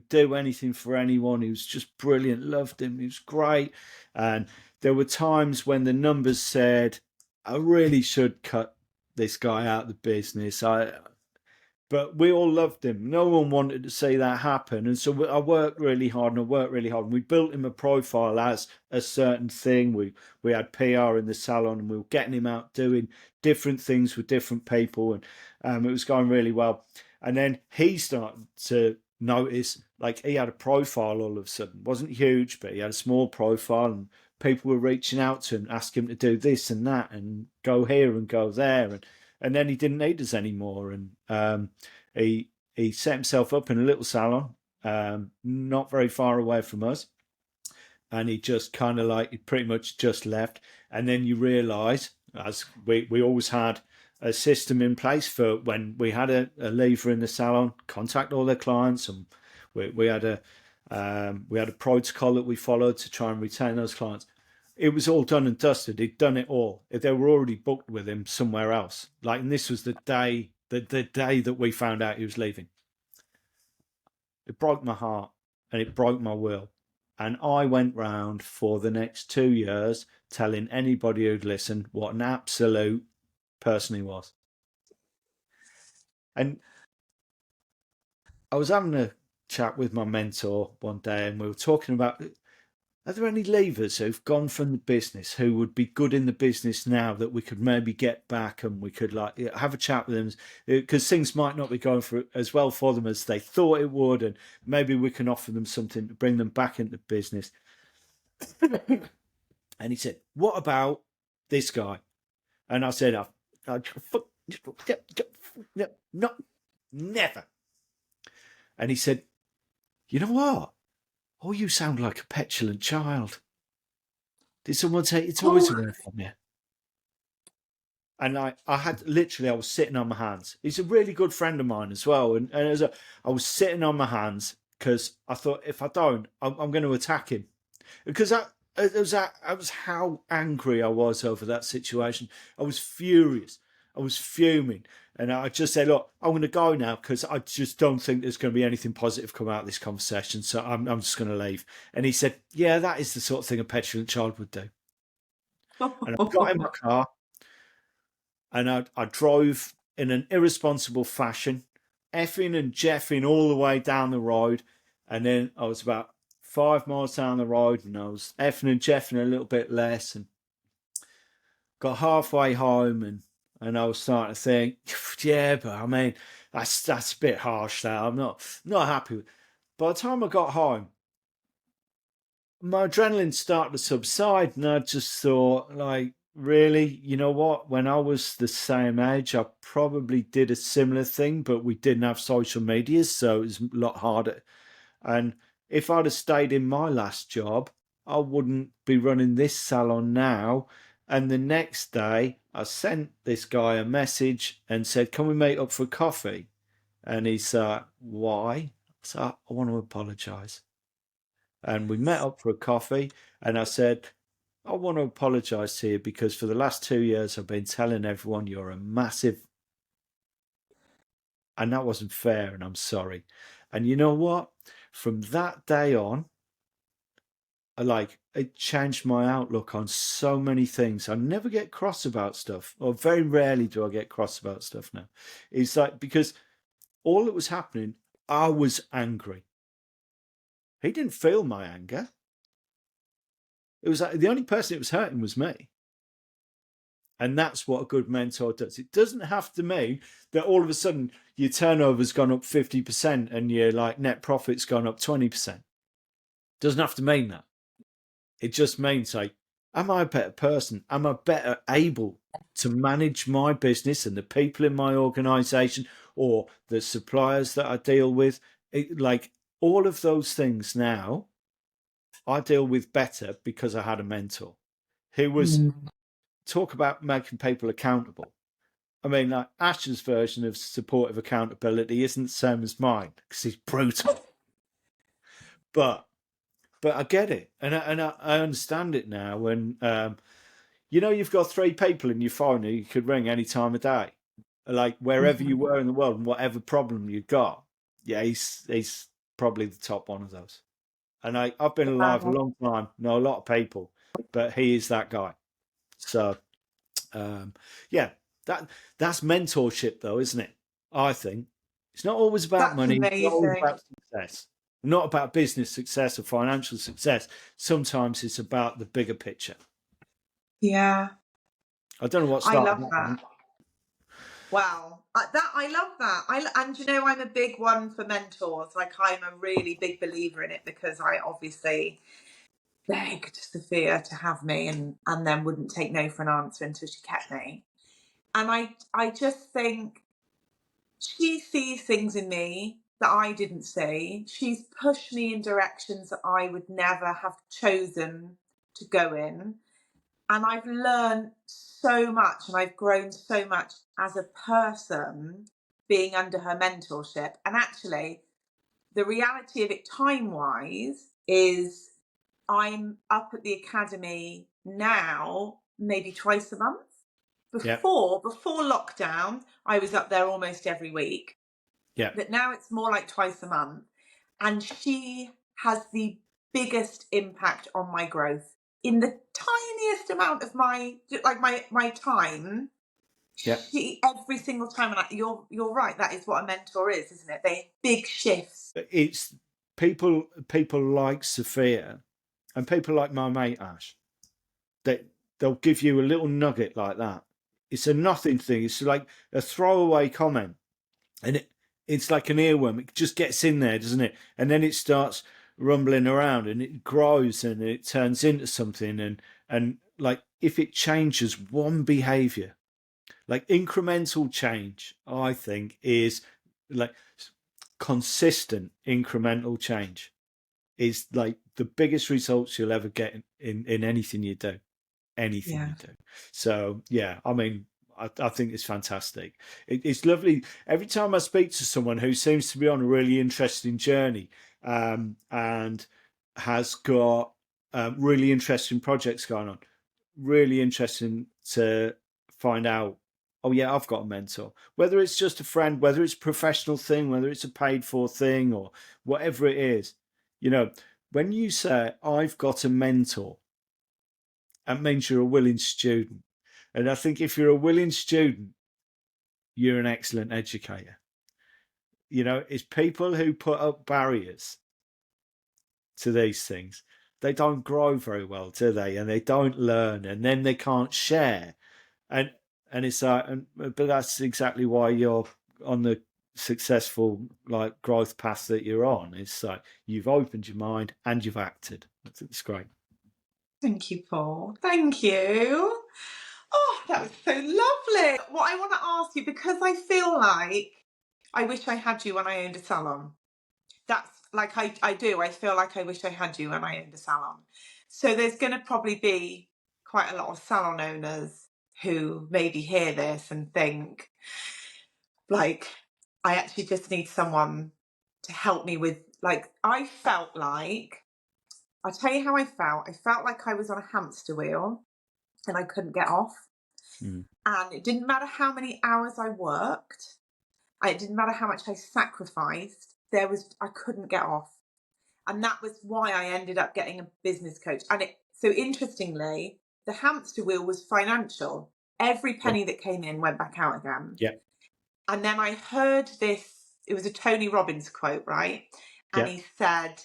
do anything for anyone. He was just brilliant. Loved him. He was great. And there were times when the numbers said, I really should cut this guy out of the business. But we all loved him. No one wanted to see that happen. And so I worked really hard and we built him a profile as a certain thing. We had PR in the salon and we were getting him out doing different things with different people. And it was going really well. And then he started to notice, like, he had a profile all of a sudden. It wasn't huge, but he had a small profile, and people were reaching out to him, asking him to do this and that and go here and go there. And then he didn't need us anymore. And he set himself up in a little salon, not very far away from us. And he just kind of like, he pretty much just left. And then you realise, as we always had a system in place for when we had a leaver in the salon, contact all their clients, and we had a protocol that we followed to try and retain those clients. It was all done and dusted. He'd done it all. They were already booked with him somewhere else. Like, and this was the day that we found out he was leaving. It broke my heart and it broke my will. And I went round for the next 2 years telling anybody who'd listen what an absolute person he was. And I was having a chat with my mentor one day, and we were talking about are there any leavers who've gone from the business who would be good in the business now that we could maybe get back and we could like have a chat with them because things might not be going for as well for them as they thought it would, and maybe we can offer them something to bring them back into business. And he said, "What about this guy?" And I said, "No, never." And he said, "You know what? Oh, you sound like a petulant child. Did someone take your toys Oh, away from you?" And I was sitting on my hands. He's a really good friend of mine as well. And I was sitting on my hands because I thought, if I don't, I'm going to attack him. Because I was how angry I was over that situation. I was furious. I was fuming. And I just said, "Look, I'm going to go now because I just don't think there's going to be anything positive come out of this conversation. So I'm just going to leave." And he said, "Yeah, that is the sort of thing a petulant child would do." And I got in my car and I drove in an irresponsible fashion, effing and jeffing all the way down the road. And then I was about 5 miles down the road and I was effing and jeffing a little bit less and got halfway home and I was starting to think, yeah, but I mean, that's a bit harsh there. I'm not happy with it. By the time I got home, my adrenaline started to subside, and I just thought, like, really, you know what? When I was the same age, I probably did a similar thing, but we didn't have social media, so it was a lot harder. And if I'd have stayed in my last job, I wouldn't be running this salon now. And the next day, I sent this guy a message and said, "Can we meet up for coffee?" And he said, "Why?" So "I want to apologise." And we met up for a coffee. And I said, "I want to apologise to you because for the last 2 years I've been telling everyone you're a massive, and that wasn't fair, and I'm sorry." And you know what? From that day on, it changed my outlook on so many things. I never get cross about stuff, or very rarely do I get cross about stuff now. It's like because all that was happening, I was angry. He didn't feel my anger. It was like the only person it was hurting was me. And that's what a good mentor does. It doesn't have to mean that all of a sudden your turnover's gone up 50% and your like net profit's gone up 20%. It doesn't have to mean that. It just means like, am I a better person? Am I better able to manage my business and the people in my organization or the suppliers that I deal with? Like all of those things now, I deal with better because I had a mentor who was talk about making people accountable. I mean, like Ash's version of supportive accountability isn't the same as mine because he's brutal. But I get it, and I understand it now. When you've got 3 people in your phone who you could ring any time of day, like wherever you were in the world and whatever problem you got. Yeah, he's probably the top one of those. And I've been alive a long time, know a lot of people, but he is that guy. So yeah, that's mentorship, though, isn't it? I think it's not always about That's money, it's not always amazing. about success, not about business success or financial success. Sometimes it's about the bigger picture. Yeah, I don't know what I started love that that. one. Wow, I love that. And you know, I'm a big one for mentors. Like, I'm a really big believer in it because I obviously begged Sophia to have me, and then wouldn't take no for an answer until she kept me. And I just think she sees things in me that I didn't see. She's pushed me in directions that I would never have chosen to go in. And I've learned so much and I've grown so much as a person being under her mentorship. And actually, the reality of it time wise is I'm up at the academy now maybe twice a month. Yeah, Before lockdown, I was up there almost every week, yeah. but now it's more like twice a month. And she has the biggest impact on my growth in the tiniest amount of my time. Yeah, She every single time, and you're right. That is what a mentor is, isn't it? They big shifts. it's people like Sophia And people like my mate Ash, they'll give you a little nugget like that. It's a nothing thing. It's like a throwaway comment, and it's like an earworm. It just gets in there, doesn't it? And then it starts rumbling around, and it grows, and it turns into something. And like if it changes one behaviour, like incremental change, I think is like consistent incremental change is like the biggest results you'll ever get in anything you do. Anything Yeah. you do. So yeah, I mean, I think it's fantastic. It's lovely. Every time I speak to someone who seems to be on a really interesting journey, and has got really interesting projects going on, really interesting to find out. Oh yeah, I've got a mentor. Whether it's just a friend, whether it's a professional thing, whether it's a paid for thing, or whatever it is, you know, when you say I've got a mentor, that means you're a willing student. And I think if you're a willing student, you're an excellent educator. You know, it's people who put up barriers to these things. They don't grow very well, do they? And they don't learn, and then they can't share. And it's like, but that's exactly why you're on the successful like growth path that you're on. It's like you've opened your mind and you've acted. It's great. Thank you, Paul. Thank you. Oh, that was so lovely. What I want to ask you, because I feel like I wish I had you when I owned a salon. That's like I do. I feel like I wish I had you when I owned a salon. So there's going to probably be quite a lot of salon owners who maybe hear this and think, like, I actually just need someone to help me with, like, I felt like, I'll tell you how I felt. I felt like I was on a hamster wheel and I couldn't get off. Mm. And it didn't matter how many hours I worked, it didn't matter how much I sacrificed, I couldn't get off. And that was why I ended up getting a business coach. And so interestingly, the hamster wheel was financial. Every Yeah. penny that came in went back out again. Yeah. And then I heard this, it was a Tony Robbins quote, right? And Yeah. he said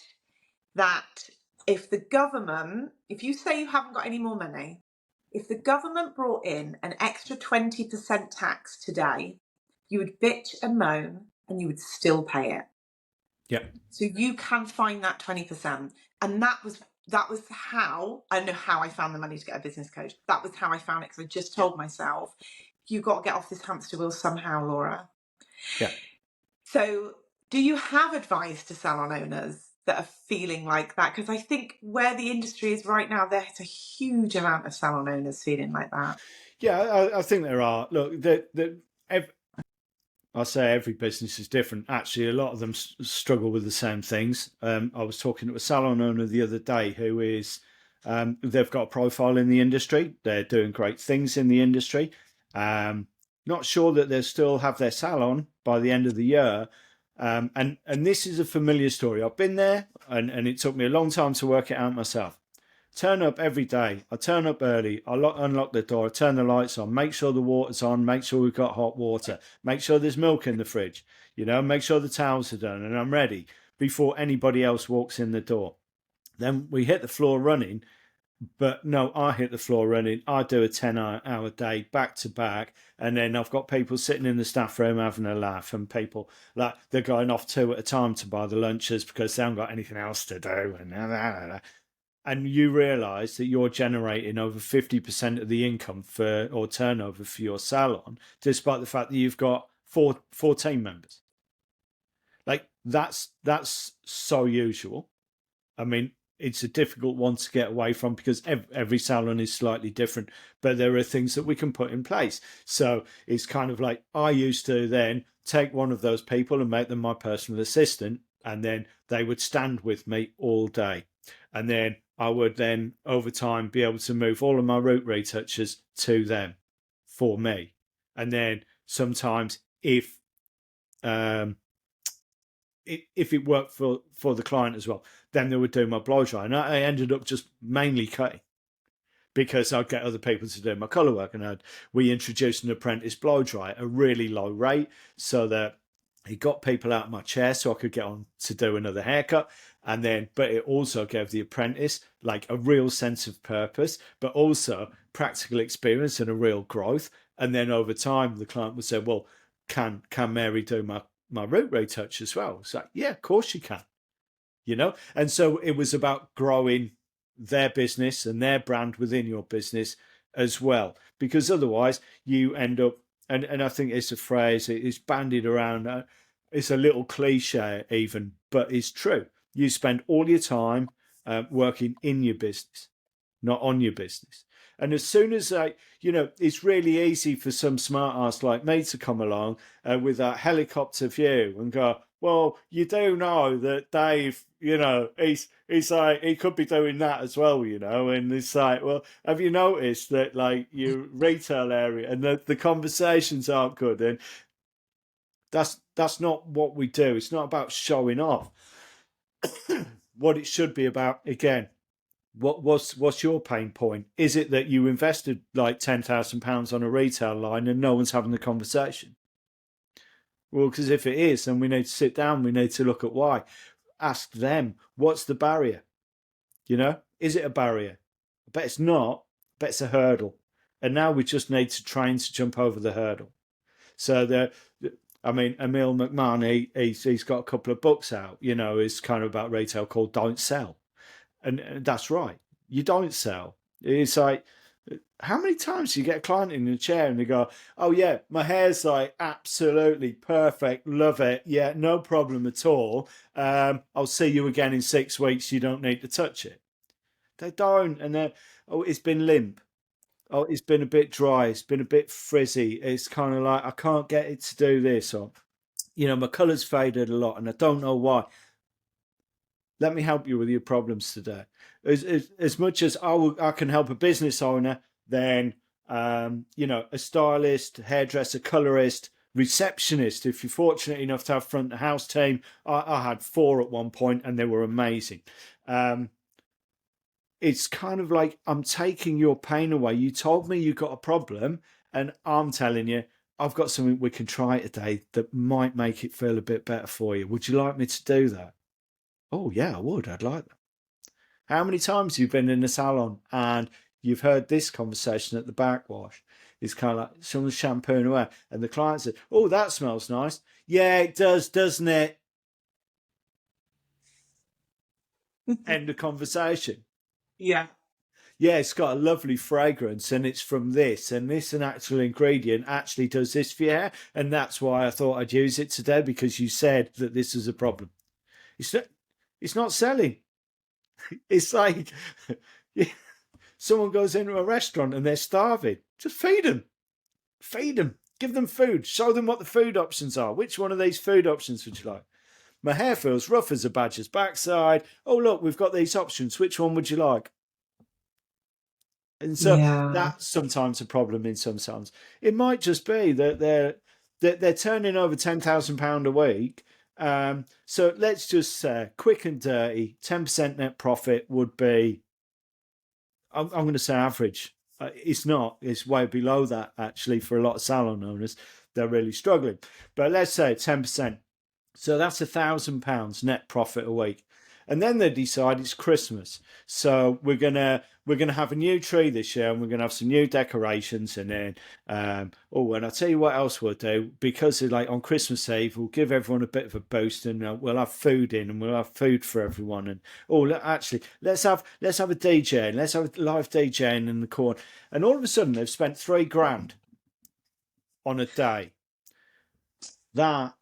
that if you say you haven't got any more money, if the government brought in an extra 20% tax today, you would bitch and moan and you would still pay it. Yeah. So you can find that 20%. And that was how, I don't know how I found the money to get a business coach. That was how I found it, because I just told myself, you've got to get off this hamster wheel somehow, Laura. Yeah. So do you have advice to salon owners that are feeling like that? Because I think where the industry is right now, there's a huge amount of salon owners feeling like that. Yeah, I think there are. Look, I say every business is different. Actually, a lot of them struggle with the same things. I was talking to a salon owner the other day who is, they've got a profile in the industry. They're doing great things in the industry. Not sure that they'll still have their salon by the end of the year. And this is a familiar story. I've been there, and it took me a long time to work it out myself. Turn up every day. I turn up early. I unlock the door. I turn the lights on. Make sure the water's on. Make sure we've got hot water. Make sure there's milk in the fridge. You know, make sure the towels are done and I'm ready before anybody else walks in the door. Then we hit the floor running. But no, I hit the floor running. I do a 10-hour day back to back. And then I've got people sitting in the staff room having a laugh, and people like they're going off two at a time to buy the lunches because they haven't got anything else to do. And you realise that you're generating over 50% of the income or turnover for your salon, despite the fact that you've got four team members. Like that's so usual. I mean, it's a difficult one to get away from because every salon is slightly different, but there are things that we can put in place. So it's kind of like I used to then take one of those people and make them my personal assistant, and then they would stand with me all day. And then I would then over time be able to move all of my root retouchers to them for me. And then sometimes um, if it worked for the client as well, then they would do my blow dry. And I ended up just mainly cutting because I'd get other people to do my colour work. And we introduced an apprentice blow dry at a really low rate so that It got people out of my chair so I could get on to do another haircut. And then, but it also gave the apprentice like a real sense of purpose, but also practical experience and a real growth. And then over time, the client would say, well, can Mary do my root retouch as well? It's like, yeah, of course you can, you know? And so it was about growing their business and their brand within your business as well, because otherwise you end up, and I think it's a phrase, it's bandied around, it's a little cliche even, but it's true. You spend all your time working in your business, not on your business. And as soon as it's really easy for some smart ass like me to come along with that helicopter view and go, well, you do know that Dave, he's like, he could be doing that as well, and it's like, well, have you noticed that like your retail area and the conversations aren't good? And that's not what we do. It's not about showing off. What it should be about, again, what's your pain point? Is it that you invested like £10,000 on a retail line and no one's having the conversation? Well, because if it is, then we need to sit down. We need to look at why. Ask them, what's the barrier? Is it a barrier? I bet it's not. I bet it's a hurdle. And now we just need to train to jump over the hurdle. So Emil McMahon, he's got a couple of books out, is kind of about retail called Don't Sell. And that's right. You don't sell. It's like, how many times do you get a client in the chair and they go, oh yeah, my hair's like absolutely perfect, love it, yeah, no problem at all, I'll see you again in 6 weeks, you don't need to touch it. They don't. And they're, oh, it's been limp, oh, it's been a bit dry, it's been a bit frizzy, it's kind of like I can't get it to do this, or my colour's faded a lot and I don't know why. Let me help you with your problems today. As much as I can help a business owner, then a stylist, hairdresser, colorist, receptionist. If you're fortunate enough to have front of house team, I had 4 at one point, and they were amazing. It's kind of like I'm taking your pain away. You told me you got a problem, and I'm telling you, I've got something we can try today that might make it feel a bit better for you. Would you like me to do that? Oh, yeah, I would. I'd like that. How many times have you been in a salon and you've heard this conversation at the backwash? It's kind of like someone's shampooing away and the client said, oh, that smells nice. Yeah, it does, doesn't it? End of conversation. Yeah. Yeah, it's got a lovely fragrance and it's from this, and this an actual ingredient actually does this for your hair. And that's why I thought I'd use it today, because you said that this is a problem. It's not selling. It's like someone goes into a restaurant and they're starving. Just feed them. Feed them. Give them food. Show them what the food options are. Which one of these food options would you like? My hair feels rough as a badger's backside. Oh, look, we've got these options. Which one would you like? And so Yeah. that's sometimes a problem in some salons. It might just be that they're turning over £10,000 a week. So let's just say, quick and dirty, 10% net profit would be, I'm going to say average. It's not. It's way below that, actually, for a lot of salon owners. They're really struggling. But let's say 10%. So that's £1,000 net profit a week. And then they decide it's Christmas, so we're gonna have a new tree this year, and we're gonna have some new decorations. And then, and I'll tell you what else we'll do, because like on Christmas Eve, we'll give everyone a bit of a boost, and we'll have food in, and we'll have food for everyone. And actually, let's have a DJ, and let's have a live DJing in the corner. And all of a sudden, they've spent £3,000 on a day. That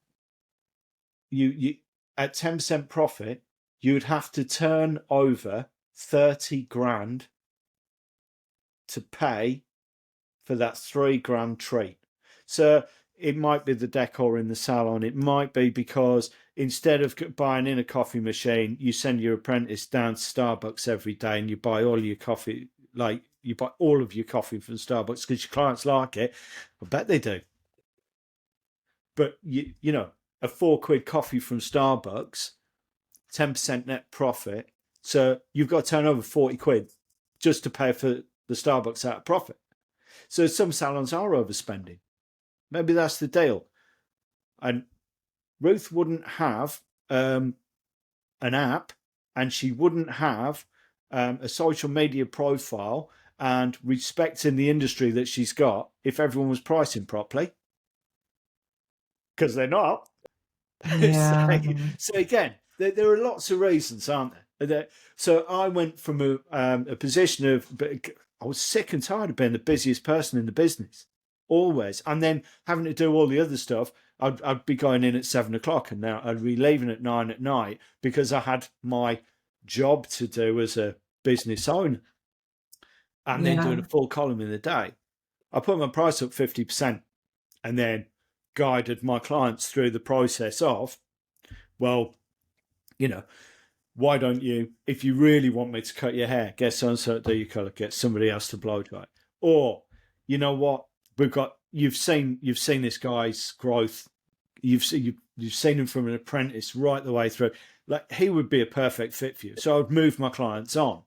you at 10% profit, you would have to turn over £30,000 to pay for that £3,000 treat. So it might be the decor in the salon. It might be because instead of buying in a coffee machine, you send your apprentice down to Starbucks every day and you buy all your coffee, like you buy all of your coffee from Starbucks because your clients like it. I bet they do. But a £4 coffee from Starbucks, 10% net profit. So you've got to turn over £40 just to pay for the Starbucks out of profit. So some salons are overspending. Maybe that's the deal. And Ruth wouldn't have an app, and she wouldn't have a social media profile and respecting the industry that she's got if everyone was pricing properly, because they're not. so, Yeah. so again, there are lots of reasons, aren't there? So I went from a position of, I was sick and tired of being the busiest person in the business, always, and then having to do all the other stuff. I'd be going in at 7 o'clock, and now I'd be leaving at 9 at night because I had my job to do as a business owner, and then doing a full column in the day. I put my price up 50%, and then guided my clients through the process of, well, why don't you, if you really want me to cut your hair, get so and so to do your colour, get somebody else to blow dry. Or, you know what, you've seen this guy's growth. You've seen him from an apprentice right the way through. Like, he would be a perfect fit for you. So I would move my clients on.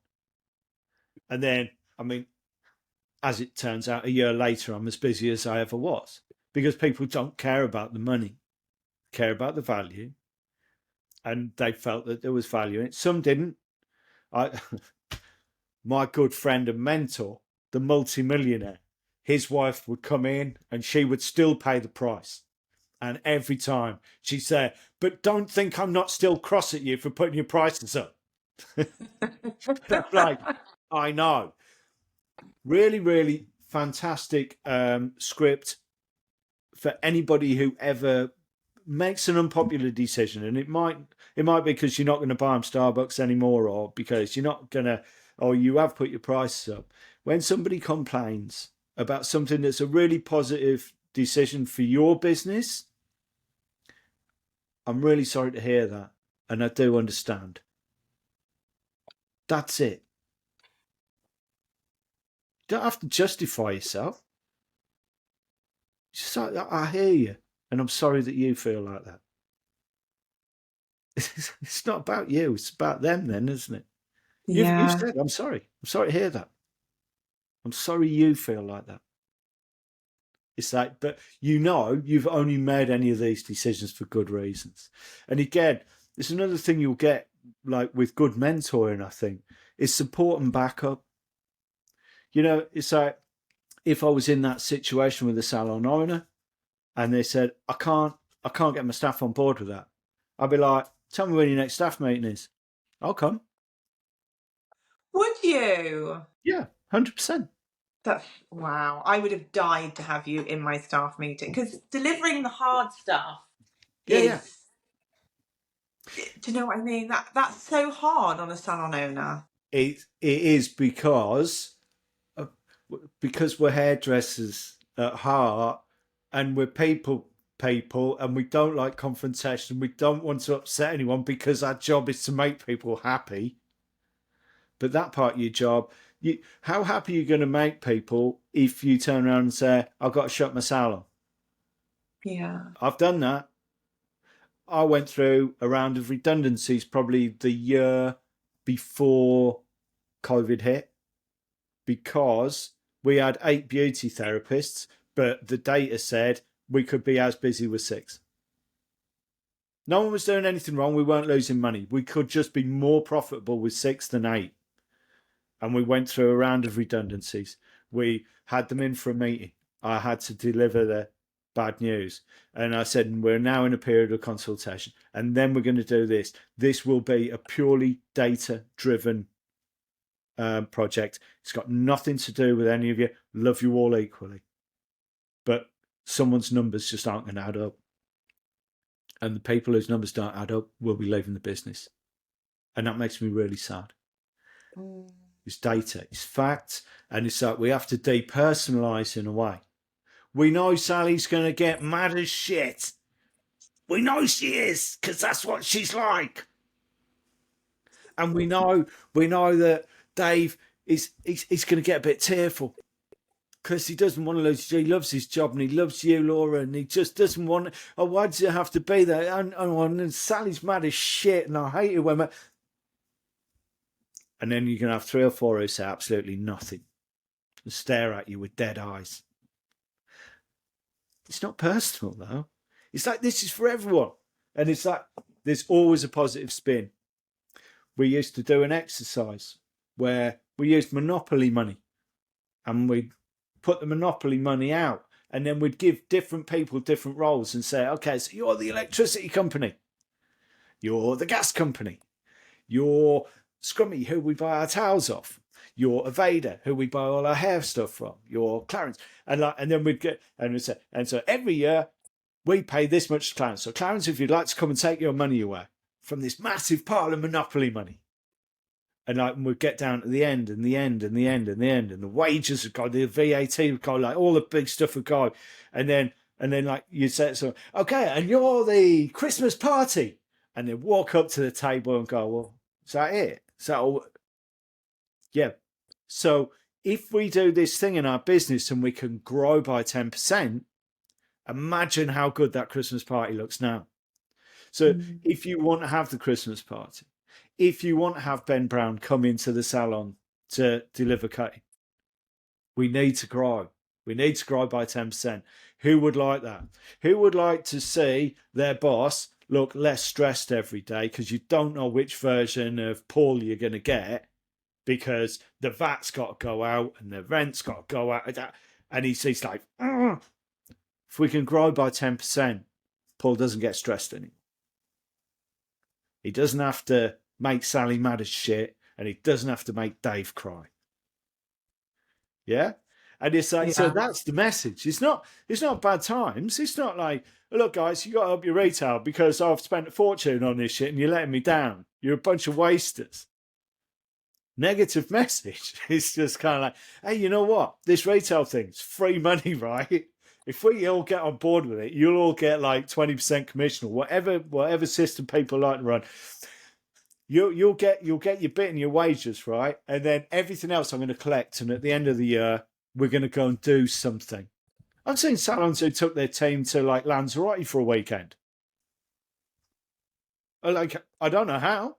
And then, I mean, as it turns out, a year later, I'm as busy as I ever was, because people don't care about the money, care about the value. And they felt that there was value in it. Some didn't. My good friend and mentor, the multimillionaire, his wife would come in and she would still pay the price. And every time she'd say, but don't think I'm not still cross at you for putting your prices up. I'm like, I know. Really, really fantastic script for anybody who ever makes an unpopular decision. And it might be because you're not going to buy them Starbucks anymore, or because you're not going to, or you have put your prices up. When somebody complains about something that's a really positive decision for your business, I'm really sorry to hear that. And I do understand. That's it. You don't have to justify yourself. Just like, I hear you, and I'm sorry that you feel like that. It's not about you, it's about them then, isn't it? You've said, I'm sorry. I'm sorry to hear that. I'm sorry you feel like that. It's like, but you've only made any of these decisions for good reasons. And again, it's another thing you'll get, like with good mentoring, I think, is support and backup. It's like, if I was in that situation with a salon owner and they said, I can't get my staff on board with that, I'd be like, tell me when your next staff meeting is. I'll come. Would you? Yeah, 100%. That's wow. I would have died to have you in my staff meeting, because delivering the hard stuff is, do you know what I mean? That's so hard on a salon owner. It is because we're hairdressers at heart, and we're people, and we don't like confrontation. We don't want to upset anyone because our job is to make people happy. But that part of your job, how happy are you going to make people if you turn around and say, I've got to shut my salon? Yeah. I've done that. I went through a round of redundancies probably the year before COVID hit, because we had 8 beauty therapists, but the data said we could be as busy with 6. No one was doing anything wrong. We weren't losing money. We could just be more profitable with 6 than 8. And we went through a round of redundancies. We had them in for a meeting. I had to deliver the bad news. And I said, we're now in a period of consultation. And then we're going to do this. This will be a purely data-driven project. It's got nothing to do with any of you. Love you all equally. But someone's numbers just aren't going to add up. And the people whose numbers don't add up will be leaving the business. And that makes me really sad. It's data, it's facts, and it's like we have to depersonalise in a way. We know Sally's going to get mad as shit. We know she is, because that's what she's like. And we know that Dave he's going to get a bit tearful, because he doesn't want to lose. He loves his job and he loves you, Laura, and he just doesn't want. Oh, why does it have to be there? And Sally's mad as shit, and I hate it when. And then you can have 3 or 4 who say absolutely nothing and stare at you with dead eyes. It's not personal, though. It's like, this is for everyone. And it's like there's always a positive spin. We used to do an exercise where we used Monopoly money, and we'd put the Monopoly money out, and then we'd give different people different roles and say, okay, so you're the electricity company, you're the gas company, you're Scrummy, who we buy our towels off, you're Aveda, who we buy all our hair stuff from, you're Clarence, and then we'd get and we'd say, and so every year we pay this much to Clarence. So Clarence, if you'd like to come and take your money away from this massive pile of Monopoly money. And like we'd get down to the end and the end and the end and the end, and the wages would go, the VAT would go, like all the big stuff would go. And then like you'd say, so okay, and you're the Christmas party. And then walk up to the table and go, well, is that it? So yeah. So if we do this thing in our business and we can grow by 10%, imagine how good that Christmas party looks now. So if you want to have the Christmas party, if you want to have Ben Brown come into the salon to deliver cake, we need to grow. We need to grow by 10%. Who would like that? Who would like to see their boss look less stressed every day because you don't know which version of Paul you're going to get because the VAT's got to go out and the rent's got to go out. And he's like, if we can grow by 10%, Paul doesn't get stressed anymore. He doesn't have to make Sally mad as shit, and he doesn't have to make Dave cry. Yeah? And it's like, so that's the message. It's not bad times. It's not like, look, guys, you got to up your retail because I've spent a fortune on this shit and you're letting me down. You're a bunch of wasters. Negative message. It's just kind of like, hey, you know what? This retail thing's free money, right? If we all get on board with it, you'll all get like 20% commission or whatever system people like to run. You'll get your bit in your wages, right? And then everything else I'm going to collect. And at the end of the year, we're going to go and do something. I've seen salons who took their team to like Lanzarote for a weekend. Like, I don't know how.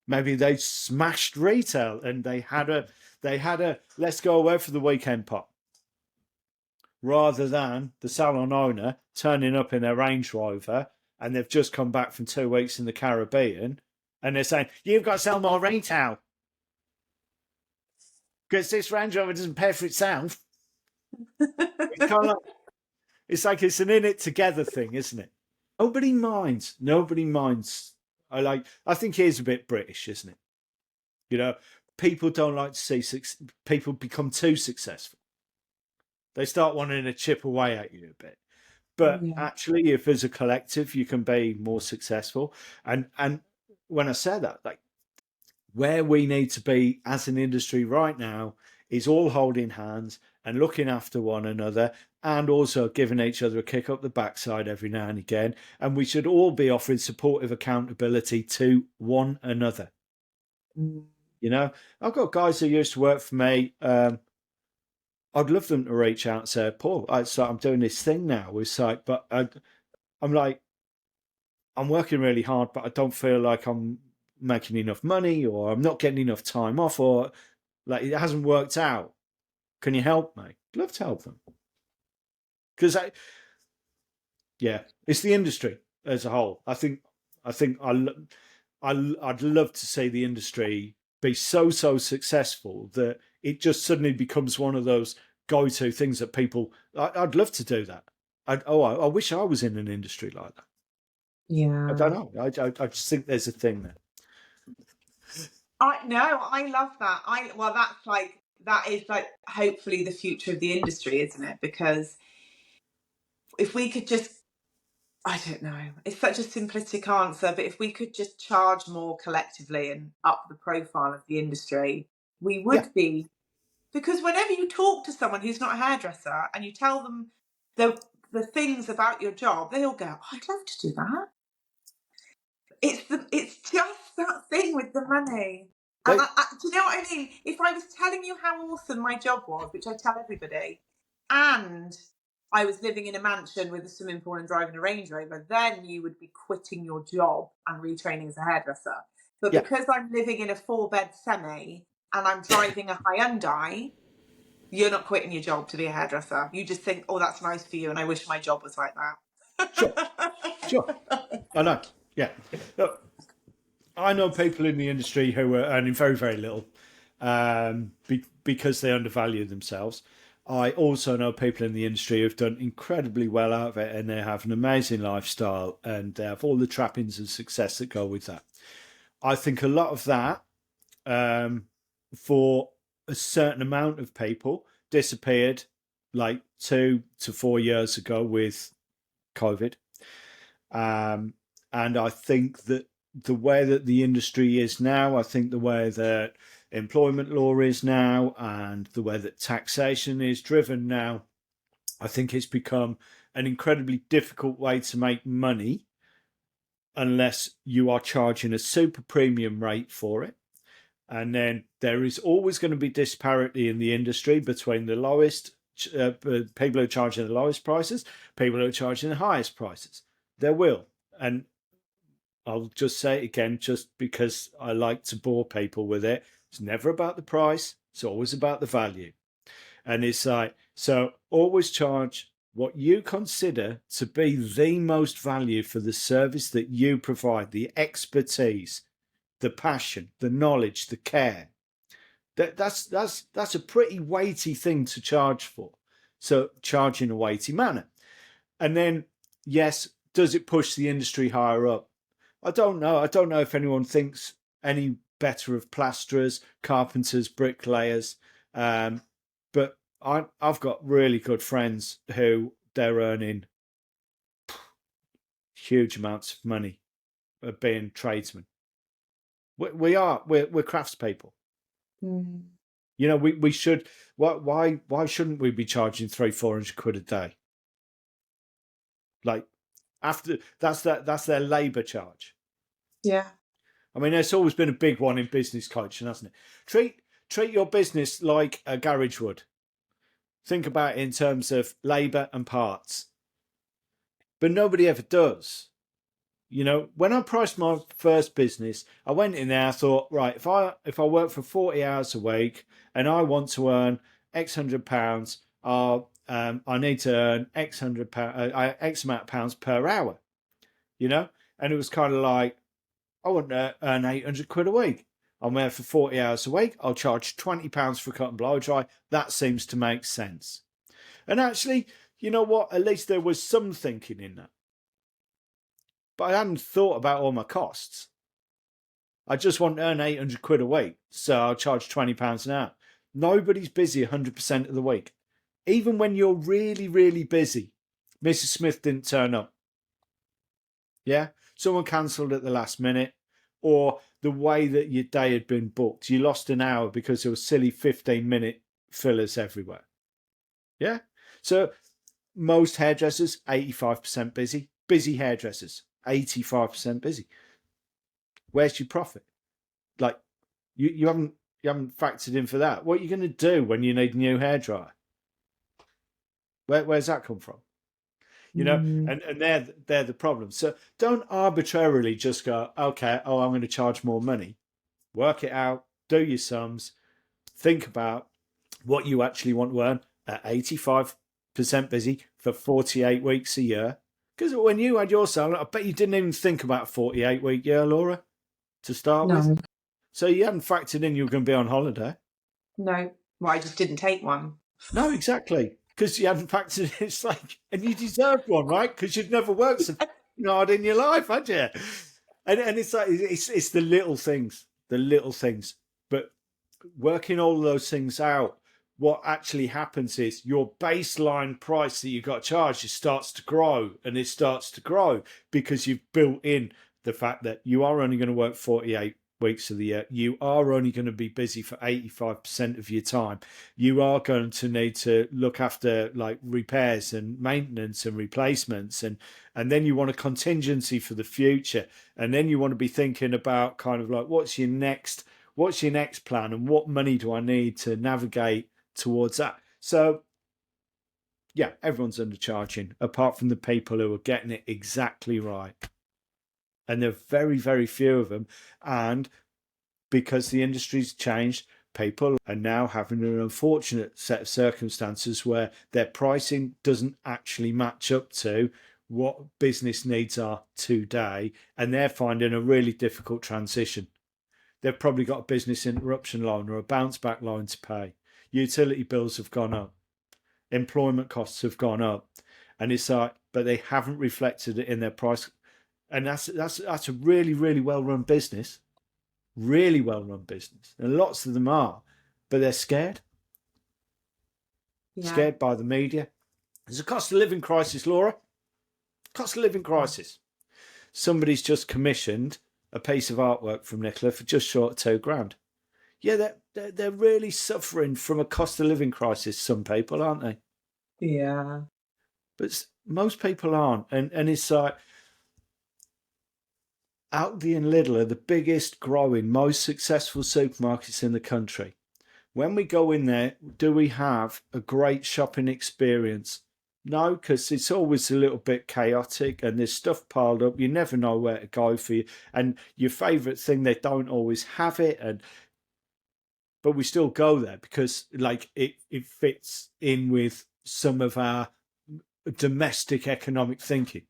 Maybe they smashed retail and they had a let's go away for the weekend pot. Rather than the salon owner turning up in their Range Rover and they've just come back from 2 weeks in the Caribbean and they're saying, you've got to sell more retail because this Range Rover doesn't pay for itself. It's kind of like, it's like it's an in it together thing, isn't it? Nobody minds. I think here's a bit British, isn't it? You know, people don't like to see people become too successful. They start wanting to chip away at you a bit. But actually, if as a collective you can be more successful, and when I say that, like where we need to be as an industry right now is all holding hands and looking after one another and also giving each other a kick up the backside every now and again. And we should all be offering supportive accountability to one another. You know, I've got guys who used to work for me. I'd love them to reach out and say, Paul, I'm doing this thing now with site, but I'm like, I'm working really hard, but I don't feel like I'm making enough money or I'm not getting enough time off or like it hasn't worked out. Can you help me? I'd love to help them. Because it's the industry as a whole. I think I'd love to see the industry be so successful that it just suddenly becomes one of those go-to things that people. I'd love to do that. I wish I was in an industry like that. Yeah, I don't know. I just think there's a thing there. I love that. That is like hopefully the future of the industry, isn't it? Because if we could just, I don't know, it's such a simplistic answer, but if we could just charge more collectively and up the profile of the industry, we would be. Because whenever you talk to someone who's not a hairdresser and you tell them the things about your job, they all go, oh, I'd love to do that. It's just that thing with the money. And do you know what I mean? If I was telling you how awesome my job was, which I tell everybody, and I was living in a mansion with a swimming pool and driving a Range Rover, then you would be quitting your job and retraining as a hairdresser. But because I'm living in a 4-bed semi and I'm driving a Hyundai, you're not quitting your job to be a hairdresser. You just think, oh, that's nice for you, and I wish my job was like that. Sure. I know. Yeah. Look, I know people in the industry who are earning very, very little because they undervalue themselves. I also know people in the industry who've done incredibly well out of it, and they have an amazing lifestyle and they have all the trappings of success that go with that. I think a lot of that, for a certain amount of people, disappeared like 2 to 4 years ago with COVID. And I think that the way that the industry is now, I think the way that employment law is now, and the way that taxation is driven now, I think it's become an incredibly difficult way to make money unless you are charging a super premium rate for it. And then there is always going to be disparity in the industry between the lowest people who are charging the lowest prices, people who are charging the highest prices. There will. And I'll just say it again, just because I like to bore people with it. It's never about the price. It's always about the value. And it's like, so always charge what you consider to be the most value for the service that you provide, the expertise, the passion, the knowledge, the care. That's a pretty weighty thing to charge for. So charge in a weighty manner. And then, yes, does it push the industry higher up? I don't know. I don't know if anyone thinks any better of plasterers, carpenters, bricklayers. But I've got really good friends who they're earning huge amounts of money being tradesmen. We're craftspeople. Mm. You know, we should. Why shouldn't we be charging 300-400 quid a day? Like, after that's their labour charge. Yeah. I mean, it's always been a big one in business coaching, hasn't it? Treat your business like a garage would. Think about it in terms of labour and parts. But nobody ever does. You know, when I priced my first business, I went in there, I thought, right, if I work for 40 hours a week and I want to earn X £100, I need to earn X amount of pounds per hour. You know? And it was kind of like, I want to earn 800 quid a week. I'm there for 40 hours a week. I'll charge £20 for a cut and blow dry. That seems to make sense. And actually, you know what? At least there was some thinking in that. But I hadn't thought about all my costs. I just want to earn 800 quid a week, so I'll charge £20 an hour. Nobody's busy 100% of the week. Even when you're really, really busy, Mrs. Smith didn't turn up. Yeah? Someone cancelled at the last minute, or the way that your day had been booked. You lost an hour because there were silly 15-minute fillers everywhere. Yeah? So most hairdressers, 85% busy. Busy hairdressers, 85% busy. Where's your profit? Like, you haven't factored in for that. What are you going to do when you need a new hairdryer? Where's that come from? You know, and they're the problem. So don't arbitrarily just go, okay, I'm going to charge more money. Work it out, do your sums, think about what you actually want to earn at 85% busy for 48 weeks a year. Because when you had your salon, I bet you didn't even think about a 48-week year, Laura, to start with. So you hadn't factored in you were going to be on holiday. No. Well, I just didn't take one. No, exactly. Because you hadn't factored in. It's like, and you deserved one, right? Because you'd never worked so hard in your life, had you? And it's like, it's the little things, But working all those things out, what actually happens is your baseline price that you got charged, it starts to grow, and it starts to grow because you've built in the fact that you are only going to work 48 weeks of the year. You are only going to be busy for 85% of your time. You are going to need to look after like repairs and maintenance and replacements, and then you want a contingency for the future, and then you want to be thinking about kind of like what's your next plan, and what money do I need to navigate towards that. So yeah, everyone's undercharging apart from the people who are getting it exactly right. And there are very, very few of them. And because the industry's changed, people are now having an unfortunate set of circumstances where their pricing doesn't actually match up to what business needs are today, and they're finding a really difficult transition. They've probably got a business interruption loan or a bounce back loan to pay. Utility bills have gone up. Employment costs have gone up. And it's like, but they haven't reflected it in their price. And that's a really, really well run business. Really well run business. And lots of them are, but they're scared. Yeah. Scared by the media. There's a cost of living crisis, Laura. Cost of living crisis. Somebody's just commissioned a piece of artwork from Nicola for just short of £2,000. Yeah, they're really suffering from a cost of living crisis, some people, aren't they? Yeah. But most people aren't. And it's like, Aldi and Lidl are the biggest growing, most successful supermarkets in the country. When we go in there, do we have a great shopping experience? No, because it's always a little bit chaotic and there's stuff piled up. You never know where to go for you. And your favourite thing, they don't always have it. But we still go there because like it fits in with some of our domestic economic thinking.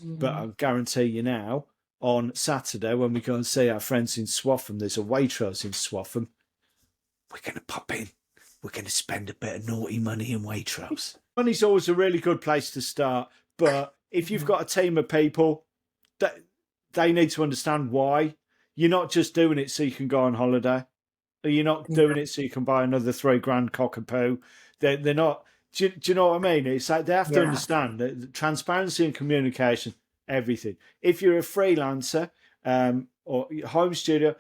But I guarantee you now, on Saturday when we go and see our friends in Swaffham, there's a Waitrose in Swaffham. We're going to pop in. We're going to spend a bit of naughty money in Waitrose. Money's always a really good place to start. But if you've got a team of people, that they need to understand why. You're not just doing it so you can go on holiday. You're not doing it so you can buy another £3,000 cockapoo. They're not. Do you know what I mean? It's like they have to understand that transparency and communication, everything. If you're a freelancer or home studio,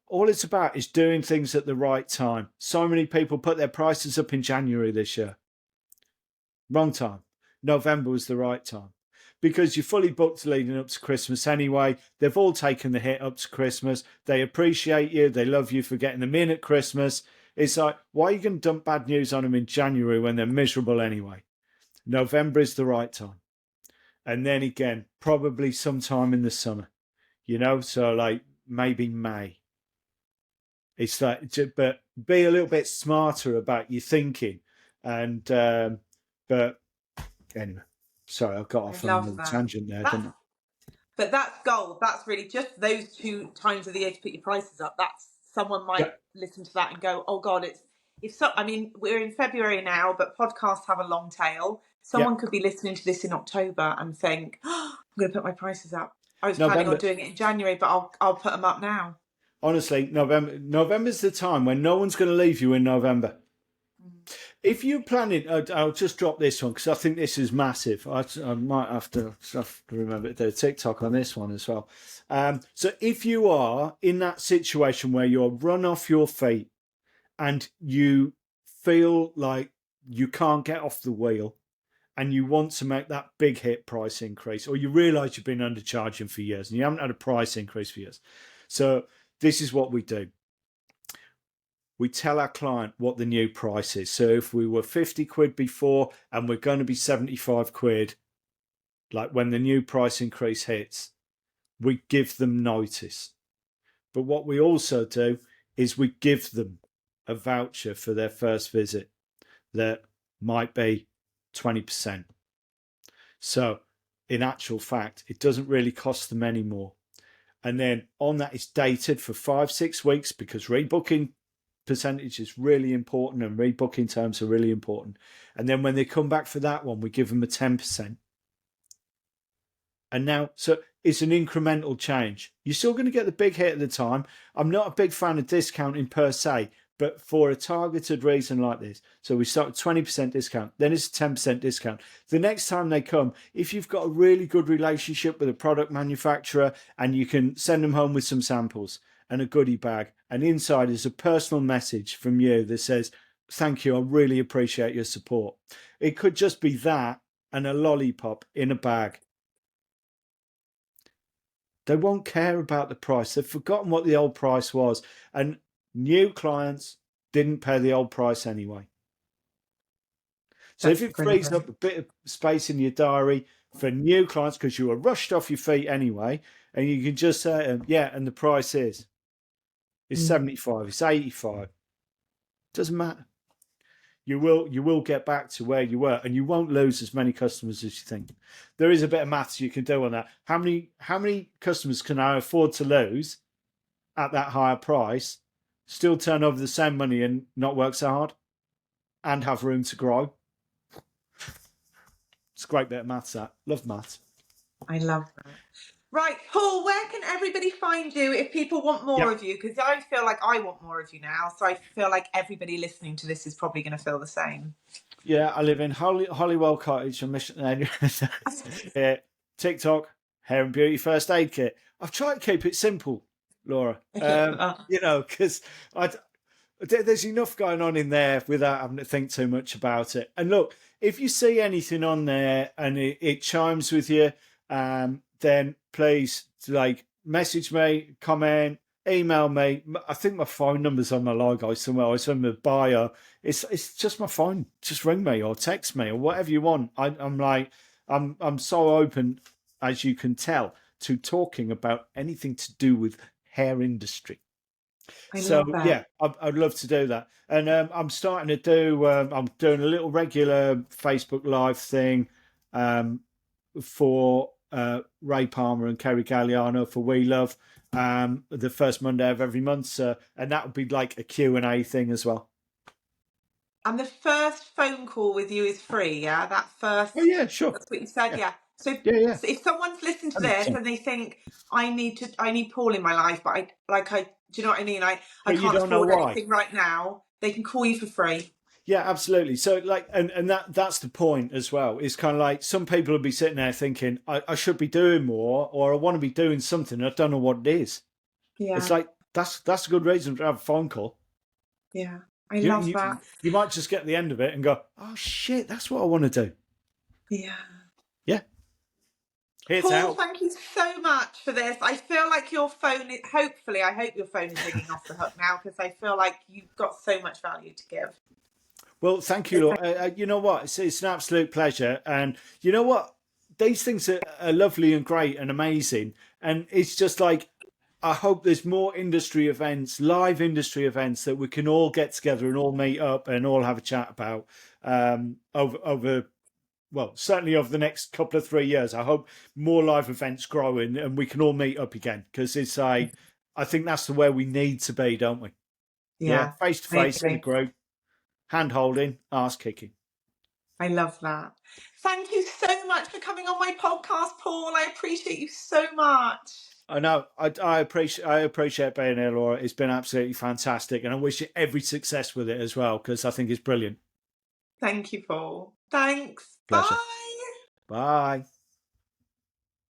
all it's about is doing things at the right time. So many people put their prices up in January this year. Wrong time. November was the right time. Because you're fully booked leading up to Christmas anyway. They've all taken the hit up to Christmas. They appreciate you. They love you for getting them in at Christmas. It's like, why are you going to dump bad news on them in January when they're miserable anyway? November is the right time. And then again, probably sometime in the summer, so like maybe May. It's like, but be a little bit smarter about your thinking. And, but anyway. Sorry, I got off on a tangent there, didn't I? But that's gold. That's really just those 2 times of the year to put your prices up. That's someone might listen to that and go, "Oh God, I mean, we're in February now, but podcasts have a long tail. Someone could be listening to this in October and think, oh, I'm going to put my prices up. I was planning on doing it in January, but I'll put them up now." Honestly, November's the time when no one's going to leave you in November. If you're planning, I'll just drop this one because I think this is massive. I might have to remember to do a TikTok on this one as well. So if you are in that situation where you're run off your feet and you feel like you can't get off the wheel and you want to make that big hit price increase, or you realise you've been undercharging for years and you haven't had a price increase for years. So this is what we do. We tell our client what the new price is. So if we were 50 quid before and we're going to be 75 quid, like when the new price increase hits, we give them notice. But what we also do is we give them a voucher for their first visit that might be 20%. So in actual fact, it doesn't really cost them any more. And then on that, it's dated for 5-6 weeks because rebooking percentage is really important and rebooking terms are really important. And then when they come back for that one, we give them a 10%. And now, so it's an incremental change. You're still going to get the big hit at the time. I'm not a big fan of discounting per se, but for a targeted reason like this. So we start with 20% discount, then it's a 10% discount. The next time they come, if you've got a really good relationship with a product manufacturer and you can send them home with some samples and a goodie bag, and inside is a personal message from you that says, "Thank you, I really appreciate your support." It could just be that and a lollipop in a bag. They won't care about the price. They've forgotten what the old price was. And new clients didn't pay the old price anyway. So if it frees up a bit of space in your diary for new clients because you were rushed off your feet anyway, and you can just say, and the price is. It's 75, it's 85. Doesn't matter. you will get back to where you were, and you won't lose as many customers as you think. There is a bit of maths you can do on that. How many customers can I afford to lose at that higher price, still turn over the same money and not work so hard, and have room to grow? It's a great bit of maths. That love maths. I love that. Right, Paul, where can everybody find you if people want more Yep. of you? Because I feel like I want more of you now. So I feel like everybody listening to this is probably going to feel the same. Yeah, I live in Hollywell Cottage on Mission. Yeah, TikTok, hair and beauty first aid kit. I've tried to keep it simple, Laura. Because there's enough going on in there without having to think too much about it. And look, if you see anything on there and it chimes with you, then please message me, comment, email me. I think my phone number's on my logo somewhere. It's in the bio. It's just my phone. Just ring me or text me or whatever you want. I'm so open, as you can tell, to talking about anything to do with hair industry. I So love that. yeah, I'd love to do that. And I'm starting to do. I'm doing a little regular Facebook Live thing for Ray Palmer and Kerry Galliano for We Love, the first Monday of every month, and that would be like a Q&A thing as well. And the first phone call with you is free, yeah? That first. Oh yeah, sure. That's what you said, yeah. So, Yeah. so if someone's listened to this 100%. and they think I need Paul in my life, but do you know what I mean? I But you can't don't know afford why. anything right now. They can call you for free. Yeah, absolutely. So and that's the point as well. It's kind of like some people will be sitting there thinking, I should be doing more, or I want to be doing something. I don't know what it is. Yeah. It's like that's a good reason to have a phone call. Yeah. I love that. You might just get the end of it and go, oh shit, that's what I want to do. Yeah. Yeah. Here to Paul, help. thank you so much for this. I feel like your phone, hopefully, I hope your phone is ringing off the hook now, because I feel like you've got so much value to give. Well, thank you, Laura. You know what? It's an absolute pleasure. And you know what? These things are lovely and great and amazing. And it's just like, I hope there's more industry events, live industry events that we can all get together and all meet up and all have a chat about over well, certainly over the next couple of 3 years. I hope more live events grow and we can all meet up again, because it's like, I think that's the way we need to be, don't we? Yeah, face to face in a group, hand holding, arse kicking. I love that. Thank you so much for coming on my podcast, Paul. I appreciate you so much. I know. I appreciate being here, Laura. It's been absolutely fantastic, and I wish you every success with it as well, because I think it's brilliant. Thank you, Paul. Thanks. Pleasure. Bye. Bye.